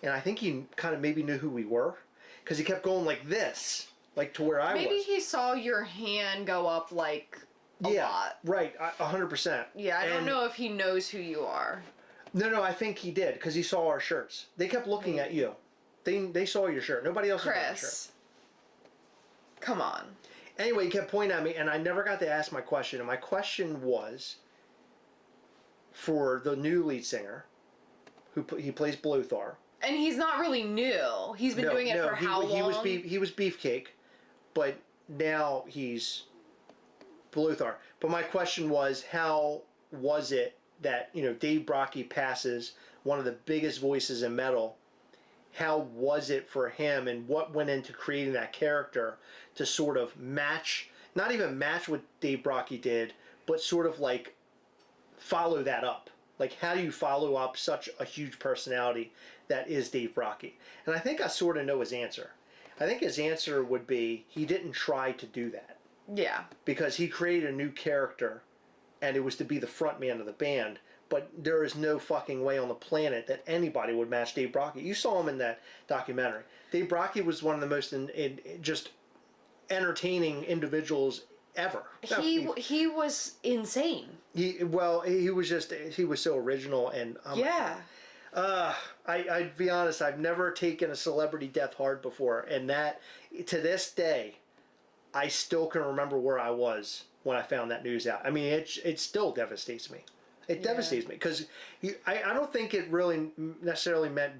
And I think he kind of maybe knew who we were, because he kept going like this, like to where I was. Maybe he saw your hand go up like a lot. Right, 100%. Yeah, I don't know if he knows who you are. No, I think he did, because he saw our shirts. They kept looking at you. They saw your shirt. Nobody else saw your shirt. Chris, come on. Anyway, he kept pointing at me, and I never got to ask my question. And my question was for the new lead singer, he plays Blothar. And he's not really new. He's been doing it for how long? He was Beefcake, but now he's Blothar. But my question was, how was it that, you know, Dave Brockie passes one of the biggest voices in metal? how was it for him and what went into creating that character to sort of match, not even match what Dave Brockie did, but sort of like follow that up. Like, how do you follow up such a huge personality that is Dave Brockie? And I think I sort of know his answer. I think his answer would be he didn't try to do that. Yeah. Because he created a new character, and it was to be the front man of the band. But there is no fucking way on the planet that anybody would match Dave Brockie. You saw him in that documentary. Dave Brockie was one of the most just entertaining individuals ever. He was insane. He was so original and I'd be honest, I've never taken a celebrity death hard before, and that to this day I still can remember where I was when I found that news out. I mean, it still devastates me. It devastates me because I don't think it really necessarily meant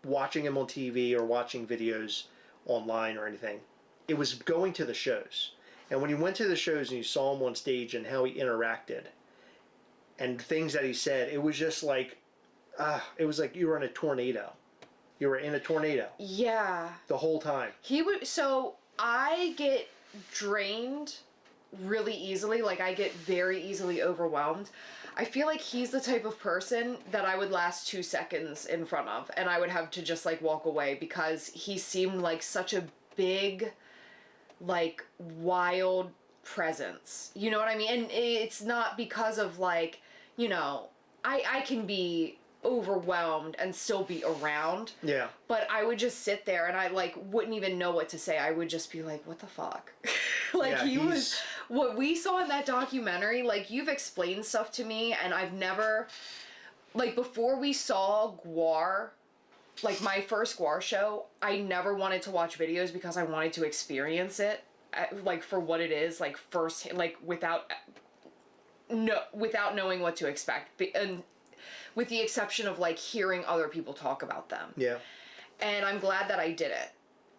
watching him on TV or watching videos online or anything. It was going to the shows. And when you went to the shows and you saw him on stage and how he interacted and things that he said, it was just like, it was like you were in a tornado. You were in a tornado. Yeah. The whole time. So I get drained really easily. Like, I get very easily overwhelmed. I feel like he's the type of person that I would last 2 seconds in front of and I would have to just like walk away because he seemed like such a big, like, wild presence. You know what I mean? And it's not because of like, you know, I can be overwhelmed and still be around. Yeah. But I would just sit there and I like wouldn't even know what to say. I would just be like, what the fuck? Like, yeah, he was, what we saw in that documentary, like, you've explained stuff to me and I've never, like, before we saw Gwar, like my first Gwar show, I never wanted to watch videos because I wanted to experience it, like, for what it is, like, first, like, without knowing what to expect, and with the exception of like hearing other people talk about them. Yeah. And I'm glad that I did it.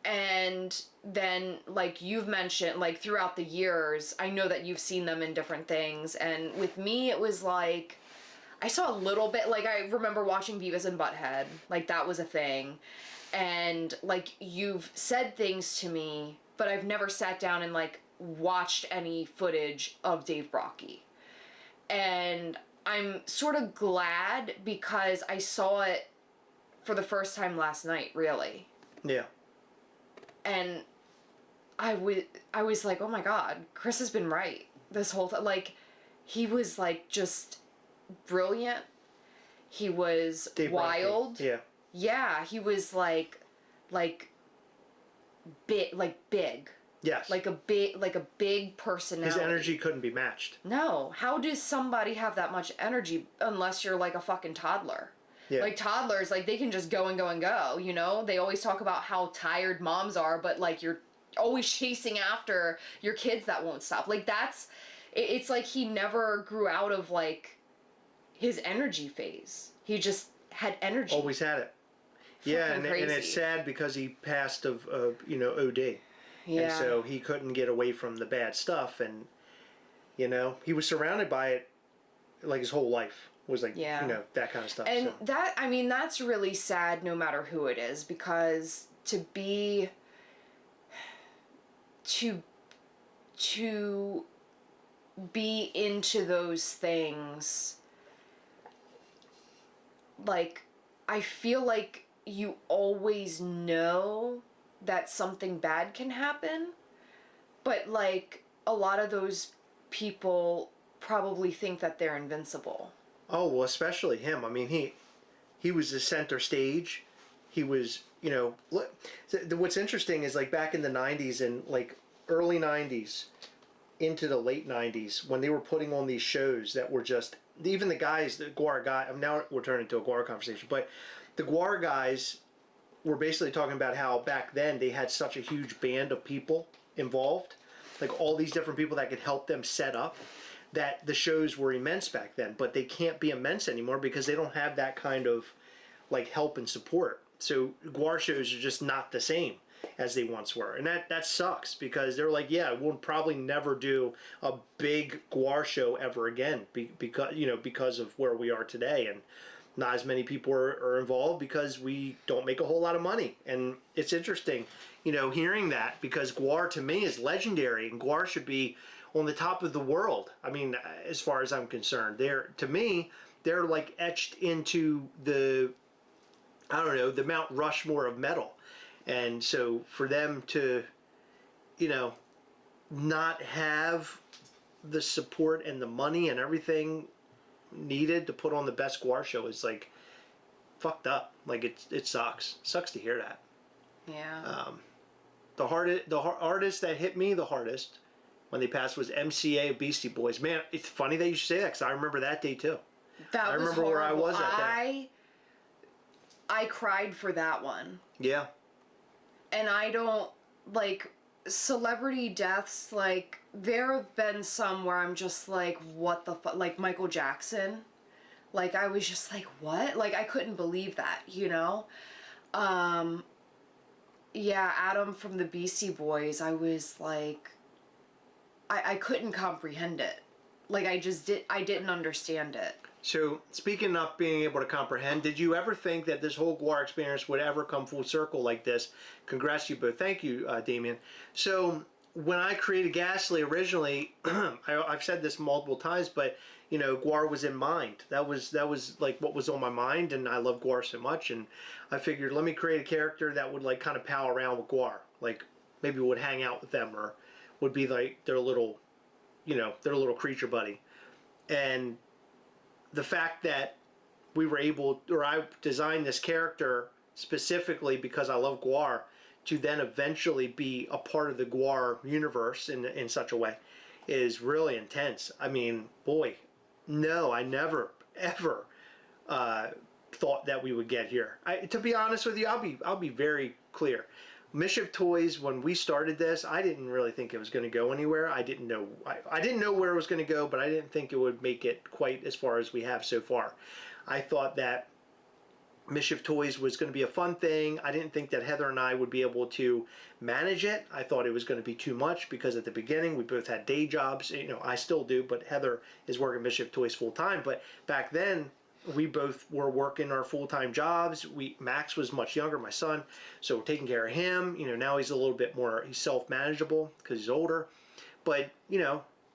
And then, like you've mentioned, like throughout the years, I know that you've seen them in different things. And with me, it was like, I saw a little bit, like I remember watching Beavis and Butthead, like that was a thing. And like you've said things to me, but I've never sat down and like watched any footage of Dave Brockie. And I'm sort of glad because I saw it for the first time last night, really. Yeah. And I was like, oh my God, Chris has been right this whole time. Like, he was like just brilliant. He was Dave wild. Brockie. Yeah. Yeah, he was like big. Yes. Like a big personality. His energy couldn't be matched. No. How does somebody have that much energy unless you're like a fucking toddler? Yeah. Like toddlers, like they can just go and go and go, you know? They always talk about how tired moms are, but like you're always chasing after your kids that won't stop. Like it's like he never grew out of like his energy phase. He just had energy. Always had it. Yeah, and it's sad because he passed of OD. Yeah. And so he couldn't get away from the bad stuff, and he was surrounded by it like his whole life was like that kind of stuff. And that's really sad no matter who it is, because to be into those things, like I feel like you always know that something bad can happen, but like a lot of those people probably think that they're invincible. Oh, well, especially him. I mean, he was the center stage. He was, what's interesting is like back in the 90s and like early 90s into the late 90s when they were putting on these shows that were just, even the guys, the Gwar guy, now we're turning into a Gwar conversation, but the Gwar guys were basically talking about how back then they had such a huge band of people involved, like all these different people that could help them set up, that the shows were immense back then, but they can't be immense anymore because they don't have that kind of like help and support. So Gwar shows are just not the same as they once were, and that sucks because they're like, yeah, we'll probably never do a big Gwar show ever again because of where we are today. And not as many people are involved because we don't make a whole lot of money. And it's interesting, hearing that, because Gwar to me is legendary, and Gwar should be on the top of the world. I mean, as far as I'm concerned, to me, they're like etched into the Mount Rushmore of metal. And so for them to, not have the support and the money and everything needed to put on the best Gwar show is like fucked up. Like it sucks to hear that. Yeah. The artist that hit me the hardest when they passed was MCA of Beastie Boys. Man, it's funny that you should say that, because I remember that day too. That I was remember horrible. where I was at that. I cried for that one. Yeah. And I don't, like, celebrity deaths, like, there have been some where I'm just like, what the fuck? Like Michael Jackson. Like, I was just like, what? Like, I couldn't believe that, Yeah, Adam from the Beastie Boys, I was like, I couldn't comprehend it. Like, I didn't understand it. So, speaking of being able to comprehend, did you ever think that this whole Gwar experience would ever come full circle like this? Congrats to you both. Thank you, Damien. So, when I created Ghastly originally, I've said this multiple times, but, Gwar was in mind. That was like what was on my mind, and I love Gwar so much, and I figured, let me create a character that would like kind of pal around with Gwar. Like, maybe would hang out with them, or would be like their little creature buddy. And the fact that I designed this character specifically because I love Gwar, to then eventually be a part of the Gwar universe in such a way is really intense. I mean, boy, no, I never, ever thought that we would get here. To be honest with you, I'll be very clear. Mischief Toys, when we started this, I didn't really think it was going to go anywhere. I didn't know where it was going to go, but I didn't think it would make it quite as far as we have so far. I thought that Mischief Toys was going to be a fun thing. I didn't think that Heather and I would be able to manage it. I thought it was going to be too much, because at the beginning we both had day jobs. I still do, but Heather is working Mischief Toys full time. But back then, we both were working our full-time jobs. Max was much younger, my son, so we're taking care of him. Now he's a little bit more, he's self-manageable because he's older. But,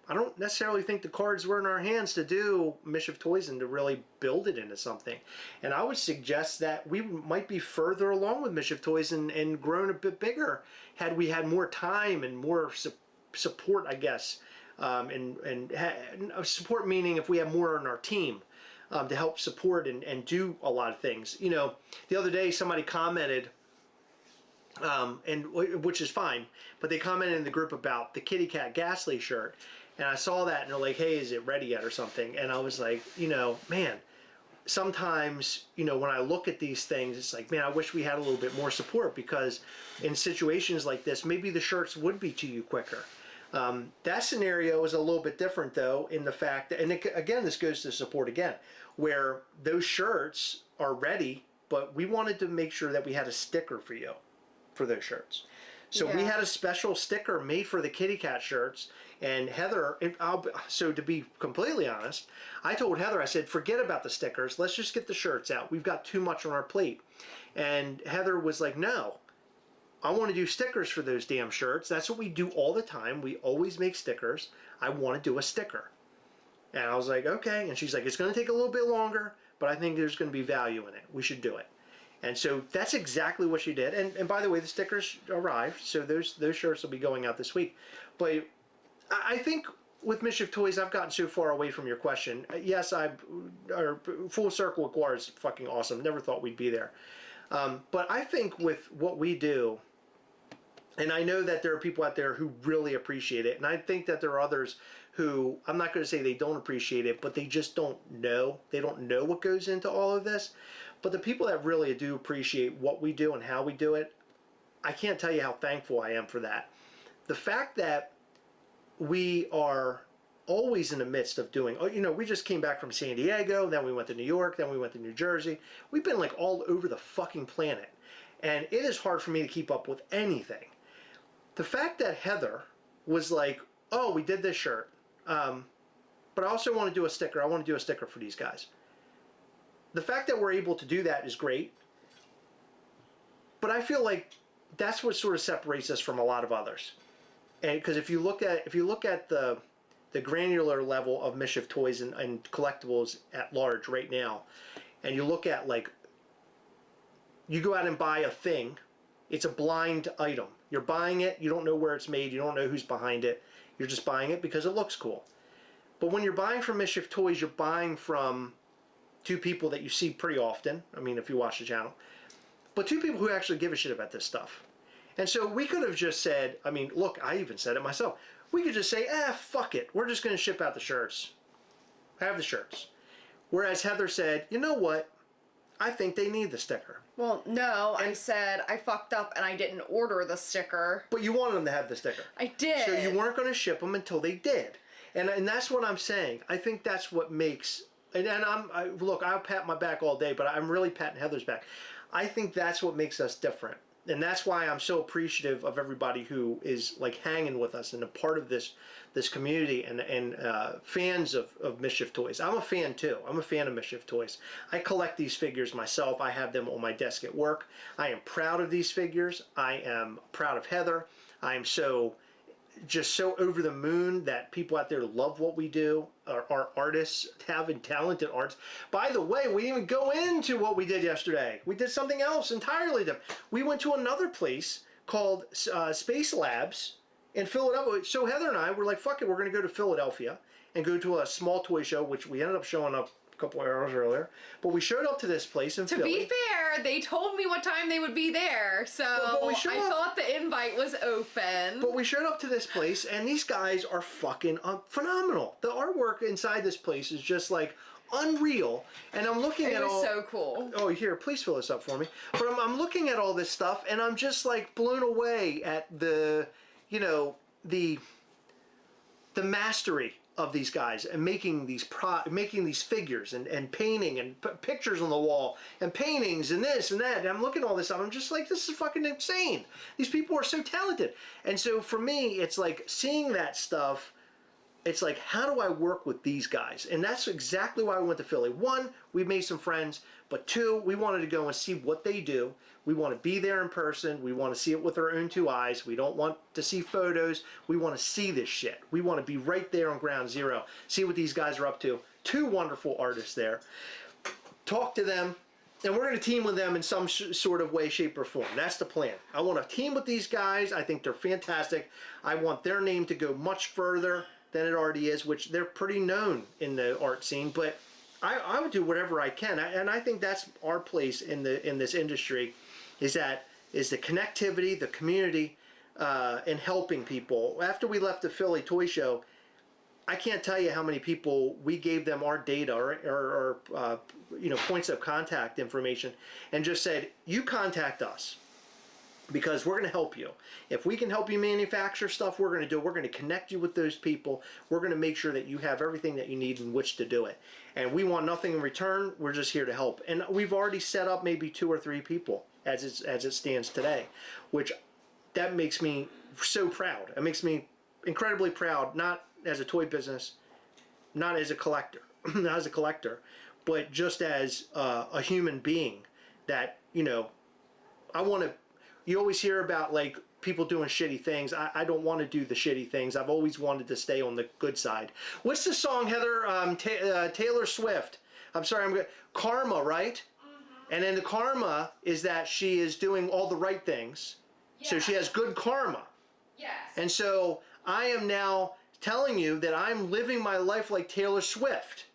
I don't necessarily think the cards were in our hands to do Mischief Toys and to really build it into something. And I would suggest that we might be further along with Mischief Toys and grown a bit bigger had we had more time and more support, I guess. And support meaning if we have more on our team. To help support and do a lot of things. The other day somebody commented, and which is fine, but they commented in the group about the Kitty Cat Ghastly shirt, and I saw that and they're like, hey, is it ready yet or something? And I was like, man, sometimes, when I look at these things, it's like, man, I wish we had a little bit more support, because in situations like this, maybe the shirts would be to you quicker. That scenario is a little bit different, though, in the fact that, and again, this goes to support again, where those shirts are ready, but we wanted to make sure that we had a sticker for you for those shirts. So we had a special sticker made for the Kitty Cat shirts, and Heather, so to be completely honest, I told Heather, I said, forget about the stickers, let's just get the shirts out. We've got too much on our plate. And Heather was like, no, I want to do stickers for those damn shirts. That's what we do all the time. We always make stickers. I want to do a sticker. And I was like, okay. And she's like, it's going to take a little bit longer, but I think there's going to be value in it. We should do it. And so that's exactly what she did. And by the way, the stickers arrived, so those shirts will be going out this week. But I think with Mischief Toys, I've gotten so far away from your question. Yes, full circle with Gwar is fucking awesome. Never thought we'd be there. But I think with what we do, and I know that there are people out there who really appreciate it, and I think that there are others who, I'm not going to say they don't appreciate it, but they just don't know. They don't know what goes into all of this. But the people that really do appreciate what we do and how we do it, I can't tell you how thankful I am for that. The fact that we are always in the midst of doing, we just came back from San Diego, then we went to New York, then we went to New Jersey. We've been like all over the fucking planet. And it is hard for me to keep up with anything. The fact that Heather was like, oh, we did this shirt, but I also want to do a sticker. I want to do a sticker for these guys. the fact that we're able to do that is great. But I feel like that's what sort of separates us from a lot of others. And because if you look at the granular level of Mischief toys and collectibles at large right now, and you look at, like, you go out and buy a thing, it's a blind item. You're buying it, you don't know where it's made, you don't know who's behind it. You're just buying it because it looks cool. But when you're buying from Mischief Toys, you're buying from two people that you see pretty often. I mean, if you watch the channel. But two people who actually give a shit about this stuff. And so we could have just said, I mean, look, I even said it myself. We could just say, fuck it. We're just going to ship out the shirts. Have the shirts. Whereas Heather said, you know what? I think they need the sticker. Well, no, I said I fucked up and I didn't order the sticker. But you wanted them to have the sticker. I did. So you weren't going to ship them until they did. And that's what I'm saying. I think that's what makes... And look, I'll pat my back all day, but I'm really patting Heather's back. I think that's what makes us different. And that's why I'm so appreciative of everybody who is, like, hanging with us and a part of this community and fans of Mischief Toys. I'm a fan too. I'm a fan of Mischief Toys. I collect these figures myself. I have them on my desk at work. I am proud of these figures. I am proud of Heather. I am just so over the moon that people out there love what we do. Our artists having talented arts. By the way, we didn't even go into what we did yesterday. We did something else entirely different. We went to another place called Space Labs in Philadelphia. So Heather and I were like, fuck it, we're going to go to Philadelphia and go to a small toy show, which we ended up showing up a couple hours earlier. But we showed up to this place in Philly. To be fair, they told me what time they would be there, so I thought the invite was open. But we showed up to this place, and these guys are fucking phenomenal. The artwork inside this place is just, like, unreal. And I'm looking at all... It was so cool. Oh, here, please fill this up for me. But I'm looking at all this stuff, and I'm just, like, blown away at the, you know, the mastery of these guys and making these figures and painting and pictures on the wall and paintings and this and that. And I'm looking at all this stuff. I'm just like, this is fucking insane. These people are so talented. And so for me, it's like seeing that stuff. It's like, how do I work with these guys? And that's exactly why we went to Philly. One, we made some friends, but two, we wanted to go and see what they do. We want to be there in person. We want to see it with our own two eyes. We don't want to see photos. We want to see this shit. We want to be right there on ground zero. See what these guys are up to. Two wonderful artists there. Talk to them. And we're going to team with them in some sort of way, shape, or form. That's the plan. I want to team with these guys. I think they're fantastic. I want their name to go much further than it already is, which they're pretty known in the art scene. But I would do whatever I can. And I think that's our place in this industry. Is the connectivity, the community, and helping people. After we left the Philly Toy Show, I can't tell you how many people we gave them our data or you know, points of contact information, and just said, you contact us because we're going to help you. If we can help you manufacture stuff, we're going to do it. We're going to connect you with those people. We're going to make sure that you have everything that you need in which to do it. And we want nothing in return. We're just here to help. And we've already set up maybe 2 or 3 people as it stands today, which that makes me so proud. It makes me incredibly proud, not as a toy business, not as a collector, not as a collector, but just as a human being that, you know, I want to, you always hear about like people doing shitty things. I don't want to do the shitty things. I've always wanted to stay on the good side. What's the song, Heather? Taylor Swift. I'm sorry, I'm good. Karma, right? Mm-hmm. And then the karma is that she is doing all the right things. Yeah. So she has good karma. Yes. And so I am now telling you that I'm living my life like Taylor Swift.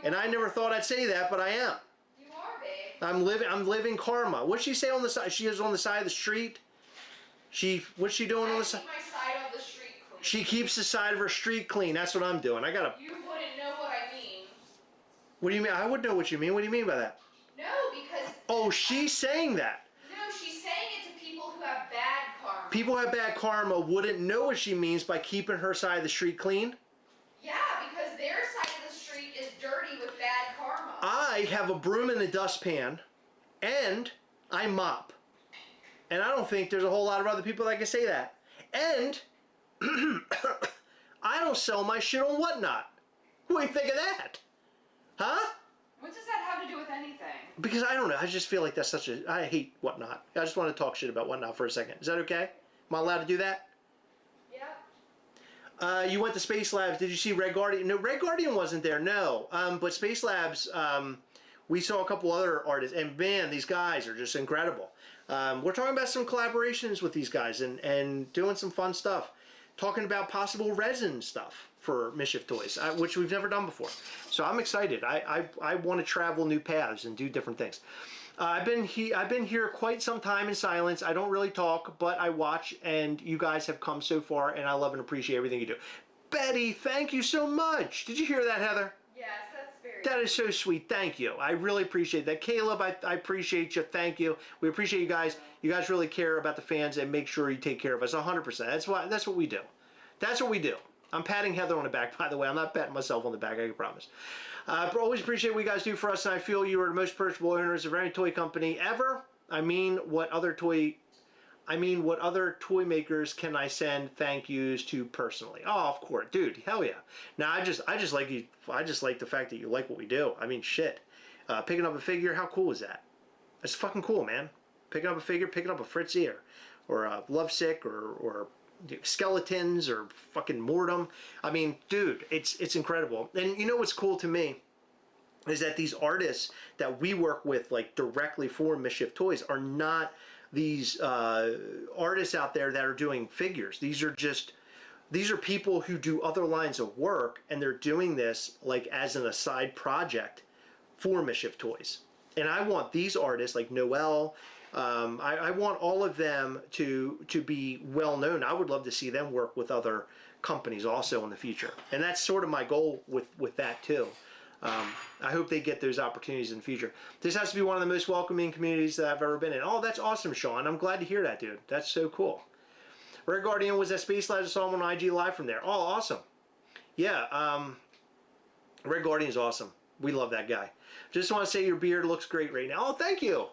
And I never thought I'd say that, but I am. You are, babe. I'm living karma. What's she say on the side? She is on the side of the street. What's she doing on the side? I keep my side of the street clean. She keeps the side of her street clean. That's what I'm doing. You wouldn't know what I mean. What do you mean? I would know what you mean. What do you mean by that? No, because. Oh, she's saying that. No, she's saying it to people who have bad karma. People who have bad karma wouldn't know what she means by keeping her side of the street clean. Yeah, because their side of the street is dirty with bad karma. I have a broom in the dustpan, and I mop. And I don't think there's a whole lot of other people that can say that. And I don't sell my shit on Whatnot. What do you think of that? Huh? What does that have to do with anything? Because I don't know. I just feel like that's such a... I hate Whatnot. I just want to talk shit about Whatnot for a second. Is that okay? Am I allowed to do that? Yeah. You went to Space Labs. Did you see Red Guardian? No, Red Guardian wasn't there. No. But Space Labs, we saw a couple other artists. And man, these guys are just incredible. We're talking about some collaborations with these guys and doing some fun stuff. Talking about possible resin stuff for Mischief Toys, which we've never done before. So I'm excited. I want to travel new paths and do different things. I've been here quite some time in silence. I don't really talk, but I watch, and you guys have come so far, and I love and appreciate everything you do. Betty, thank you so much. Did you hear that, Heather? Yes, that's very That is so sweet. Thank you. I really appreciate that. Caleb, I appreciate you. Thank you. We appreciate you guys. You guys really care about the fans and make sure you take care of us 100%. That's what we do. That's what we do. I'm patting Heather on the back, by the way. I'm not patting myself on the back, I can promise. Always appreciate what you guys do for us, and I feel you are the most approachable owners of any toy company ever. I mean, what other toy makers can I send thank yous to personally? Oh, of course, dude. Hell yeah. Now I just like you. I just like the fact that you like what we do. I mean, shit. Picking up a figure, how cool is that? That's fucking cool, man. Picking up a figure, picking up a Fritzy or a Lovesick or Skeletons or fucking Mortem. I mean, dude, it's incredible. And you know what's cool to me is that these artists that we work with, like directly for Mischief Toys, are not these artists out there that are doing figures. These are people who do other lines of work, and they're doing this like as an aside project for Mischief Toys. And I want these artists like Noel. I want all of them to be well known. I would love to see them work with other companies also in the future, and that's sort of my goal with that too. I hope they get those opportunities in the future. This has to be one of the most welcoming communities that I've ever been in. Oh, that's awesome, Sean. I'm glad to hear that, dude. That's so cool. Red Guardian was at Space Labs. I saw him on IG Live from there. Oh, awesome. Yeah, Red Guardian's awesome. We love that guy. Just want to say your beard looks great right now. Oh, thank you.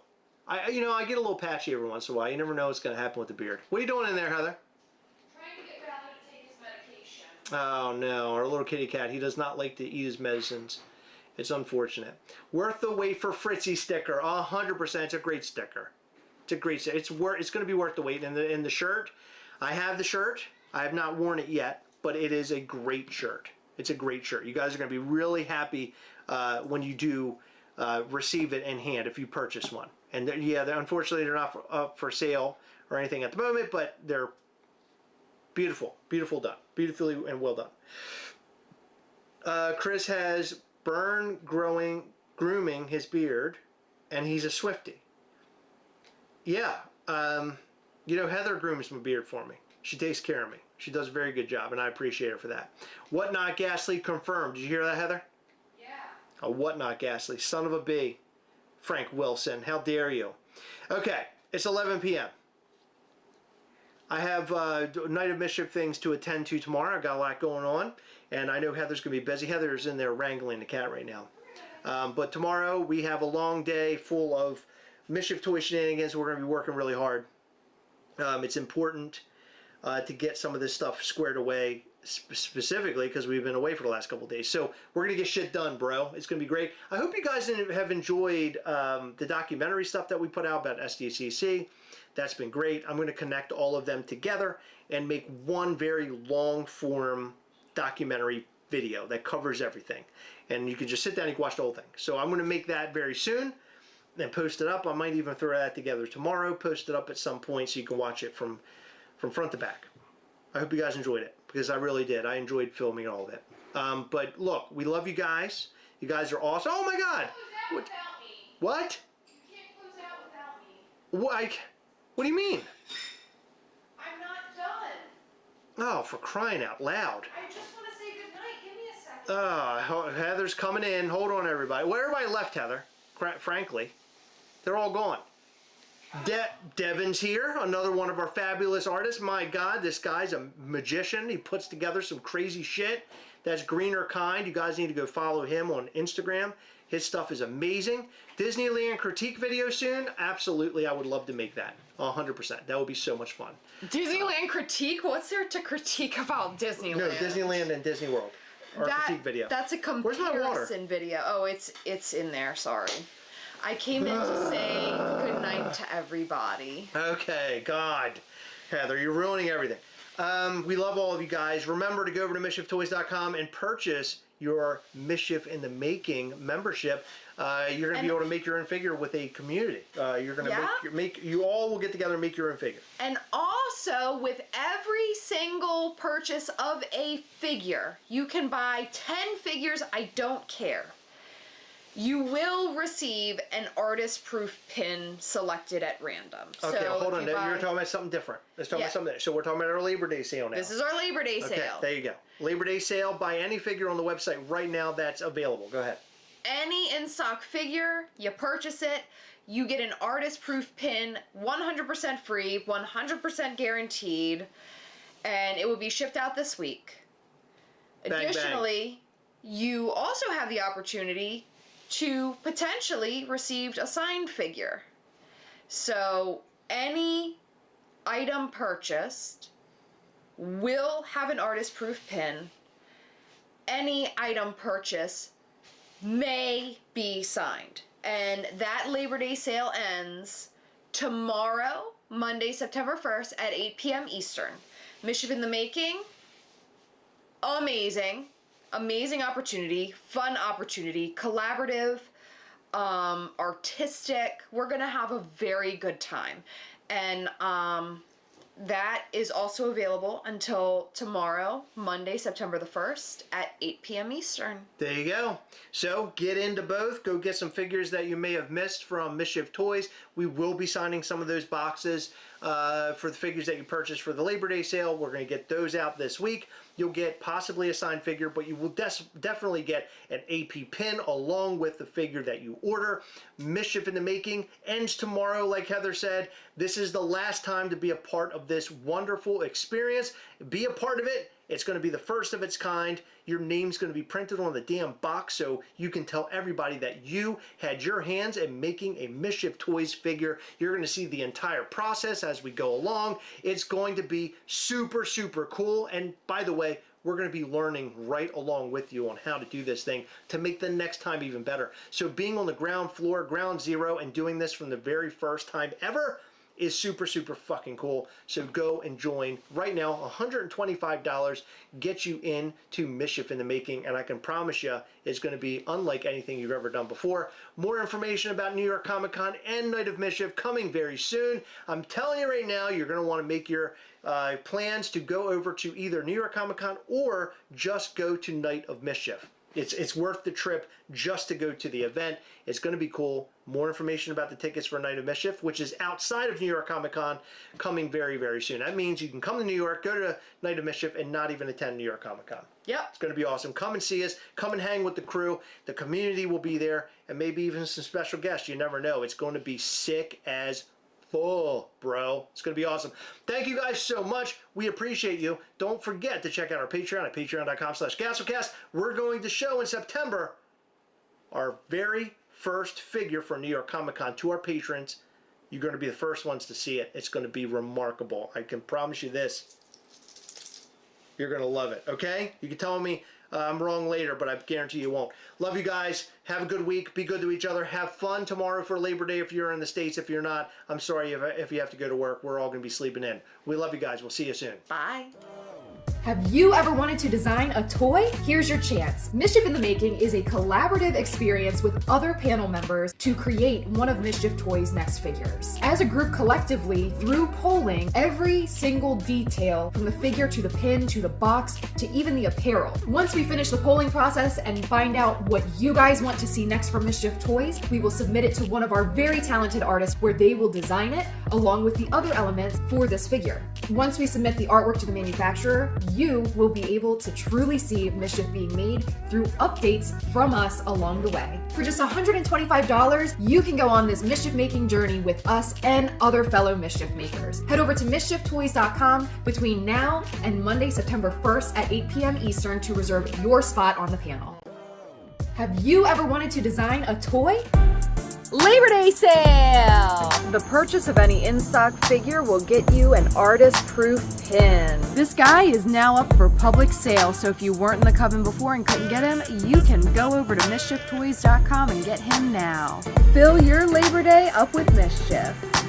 I get a little patchy every once in a while. You never know what's going to happen with the beard. What are you doing in there, Heather? Trying to get Bradley to take his medication. Oh no, our little kitty cat. He does not like to eat his medicines. It's unfortunate. Worth the wait for Fritzy sticker. 100%. It's a great sticker. It's a great sticker. It's going to be worth the wait. And the shirt, I have the shirt. I have not worn it yet, but it is a great shirt. It's a great shirt. You guys are going to be really happy when you do receive it in hand if you purchase one. And unfortunately, they're not up for sale or anything at the moment, but they're beautiful, beautiful done, beautifully and well done. Chris has Burn grooming his beard, and he's a Swiftie. Yeah, Heather grooms my beard for me. She takes care of me. She does a very good job, and I appreciate her for that. Whatnot Ghastly confirmed. Did you hear that, Heather? Yeah. A Whatnot Ghastly, son of a bee. Frank Wilson, how dare you? Okay, it's 11 p.m. I have Night of Mischief things to attend to tomorrow. I've got a lot going on, and I know Heather's going to be busy. Heather's in there wrangling the cat right now. But tomorrow we have a long day full of Mischief toy shenanigans. We're going to be working really hard. It's important to get some of this stuff squared away, specifically because we've been away for the last couple of days. So we're going to get shit done, bro. It's going to be great. I hope you guys have enjoyed the documentary stuff that we put out about SDCC. That's been great. I'm going to connect all of them together and make one very long form documentary video that covers everything. And you can just sit down and watch the whole thing. So I'm going to make that very soon and post it up. I might even throw that together tomorrow, post it up at some point so you can watch it from front to back. I hope you guys enjoyed it, because I really did. I enjoyed filming all of it. But look, we love you guys. You guys are awesome. Oh my God! Close out without me. What? You can't close out without me. What do you mean? I'm not done. Oh, for crying out loud. I just want to say goodnight. Give me a second. Heather's coming in. Hold on, everybody. Well, everybody left, Heather, frankly. They're all gone. Devin's here, another one of our fabulous artists. My God, this guy's a magician. He puts together some crazy shit. That's Greener Kind. You guys need to go follow him on Instagram. His stuff is amazing. Disneyland critique video soon? Absolutely, I would love to make that. 100%. That would be so much fun. Disneyland critique? What's there to critique about Disneyland? No, Disneyland and Disney World. our critique video. That's a Where's my water? comparison video. Oh, it's in there. Sorry. I came in to say good night to everybody. Okay, God. Heather, you're ruining everything. We love all of you guys. Remember to go over to MischiefToys.com and purchase your Mischief in the Making membership. You're going to be able to make your own figure with a community. You're going to you all will get together and make your own figure. And also, with every single purchase of a figure, you can buy 10 figures, I don't care. You will receive an artist-proof pin selected at random. Okay, so hold on. You're talking about something different. Let's talk about something. So we're talking about our Labor Day sale now. This is our Labor Day Okay, sale. there you go. Labor Day sale. Buy any figure on the website right now that's available. Go ahead. Any in-stock figure, you purchase it, you get an artist-proof pin, 100% free, 100% guaranteed, and it will be shipped out this week. Bang, Additionally, you also have the opportunity to potentially receive a signed figure. So any item purchased will have an artist-proof pin. Any item purchased may be signed. And that Labor Day sale ends tomorrow, Monday, September 1st at 8 p.m. Eastern. Mischief in the Making, amazing. Amazing opportunity, fun opportunity, collaborative, artistic. We're gonna have a very good time. And that is also available until tomorrow, Monday, September the 1st at 8 p.m. Eastern. There you go. So get into both. Go get some figures that you may have missed from Mischief Toys. We will be signing some of those boxes for the figures that you purchased for the Labor Day sale. We're going to get those out this week. You'll get possibly a signed figure, but you will definitely get an AP pin along with the figure that you order. Mischief in the Making ends tomorrow, like Heather said. This is the last time to be a part of this wonderful experience. Be a part of it. It's going to be the first of its kind. Your name's going to be printed on the damn box so you can tell everybody that you had your hands in making a Mischief Toys figure. You're going to see the entire process as we go along. It's going to be super, super cool. And by the way, we're going to be learning right along with you on how to do this thing to make the next time even better. So being on the ground floor, ground zero, and doing this from the very first time ever is super, super fucking cool. So go and join right now. $125 gets you into Mischief in the Making, and I can promise you it's going to be unlike anything you've ever done before. More information about New York Comic Con and Night of Mischief coming very soon. I'm telling you right now, you're going to want to make your plans to go over to either New York Comic Con or just go to Night of Mischief. It's worth the trip just to go to the event. It's going to be cool. More information about the tickets for Night of Mischief, which is outside of New York Comic Con, coming very, very soon. That means you can come to New York, go to Night of Mischief, and not even attend New York Comic Con. Yep. It's going to be awesome. Come and see us. Come and hang with the crew. The community will be there, and maybe even some special guests. You never know. It's going to be sick as full, bro. It's going to be awesome. Thank you guys so much. We appreciate you. Don't forget to check out our Patreon at patreon.com/Gastlecast. We're going to show in September our very first figure for New York Comic Con to our patrons. You're going to be the first ones to see it. It's going to be remarkable. I can promise you this. You're going to love it, okay? You can tell me I'm wrong later, but I guarantee you won't. Love you guys. Have a good week. Be good to each other. Have fun tomorrow for Labor Day if you're in the States. If you're not, I'm sorry if you have to go to work. We're all going to be sleeping in. We love you guys. We'll see you soon. Bye. Have you ever wanted to design a toy? Here's your chance. Mischief in the Making is a collaborative experience with other panel members to create one of Mischief Toys' next figures. As a group collectively, through polling, every single detail from the figure to the pin to the box to even the apparel. Once we finish the polling process and find out what you guys want to see next from Mischief Toys, we will submit it to one of our very talented artists where they will design it along with the other elements for this figure. Once we submit the artwork to the manufacturer, you will be able to truly see Mischief being made through updates from us along the way. For just $125, you can go on this Mischief making journey with us and other fellow Mischief makers. Head over to MischiefToys.com between now and Monday, September 1st at 8 p.m. Eastern to reserve your spot on the panel. Have you ever wanted to design a toy? Labor Day sale! The purchase of any in-stock figure will get you an artist-proof pin. This guy is now up for public sale, so if you weren't in the coven before and couldn't get him, you can go over to MischiefToys.com and get him now. Fill your Labor Day up with mischief.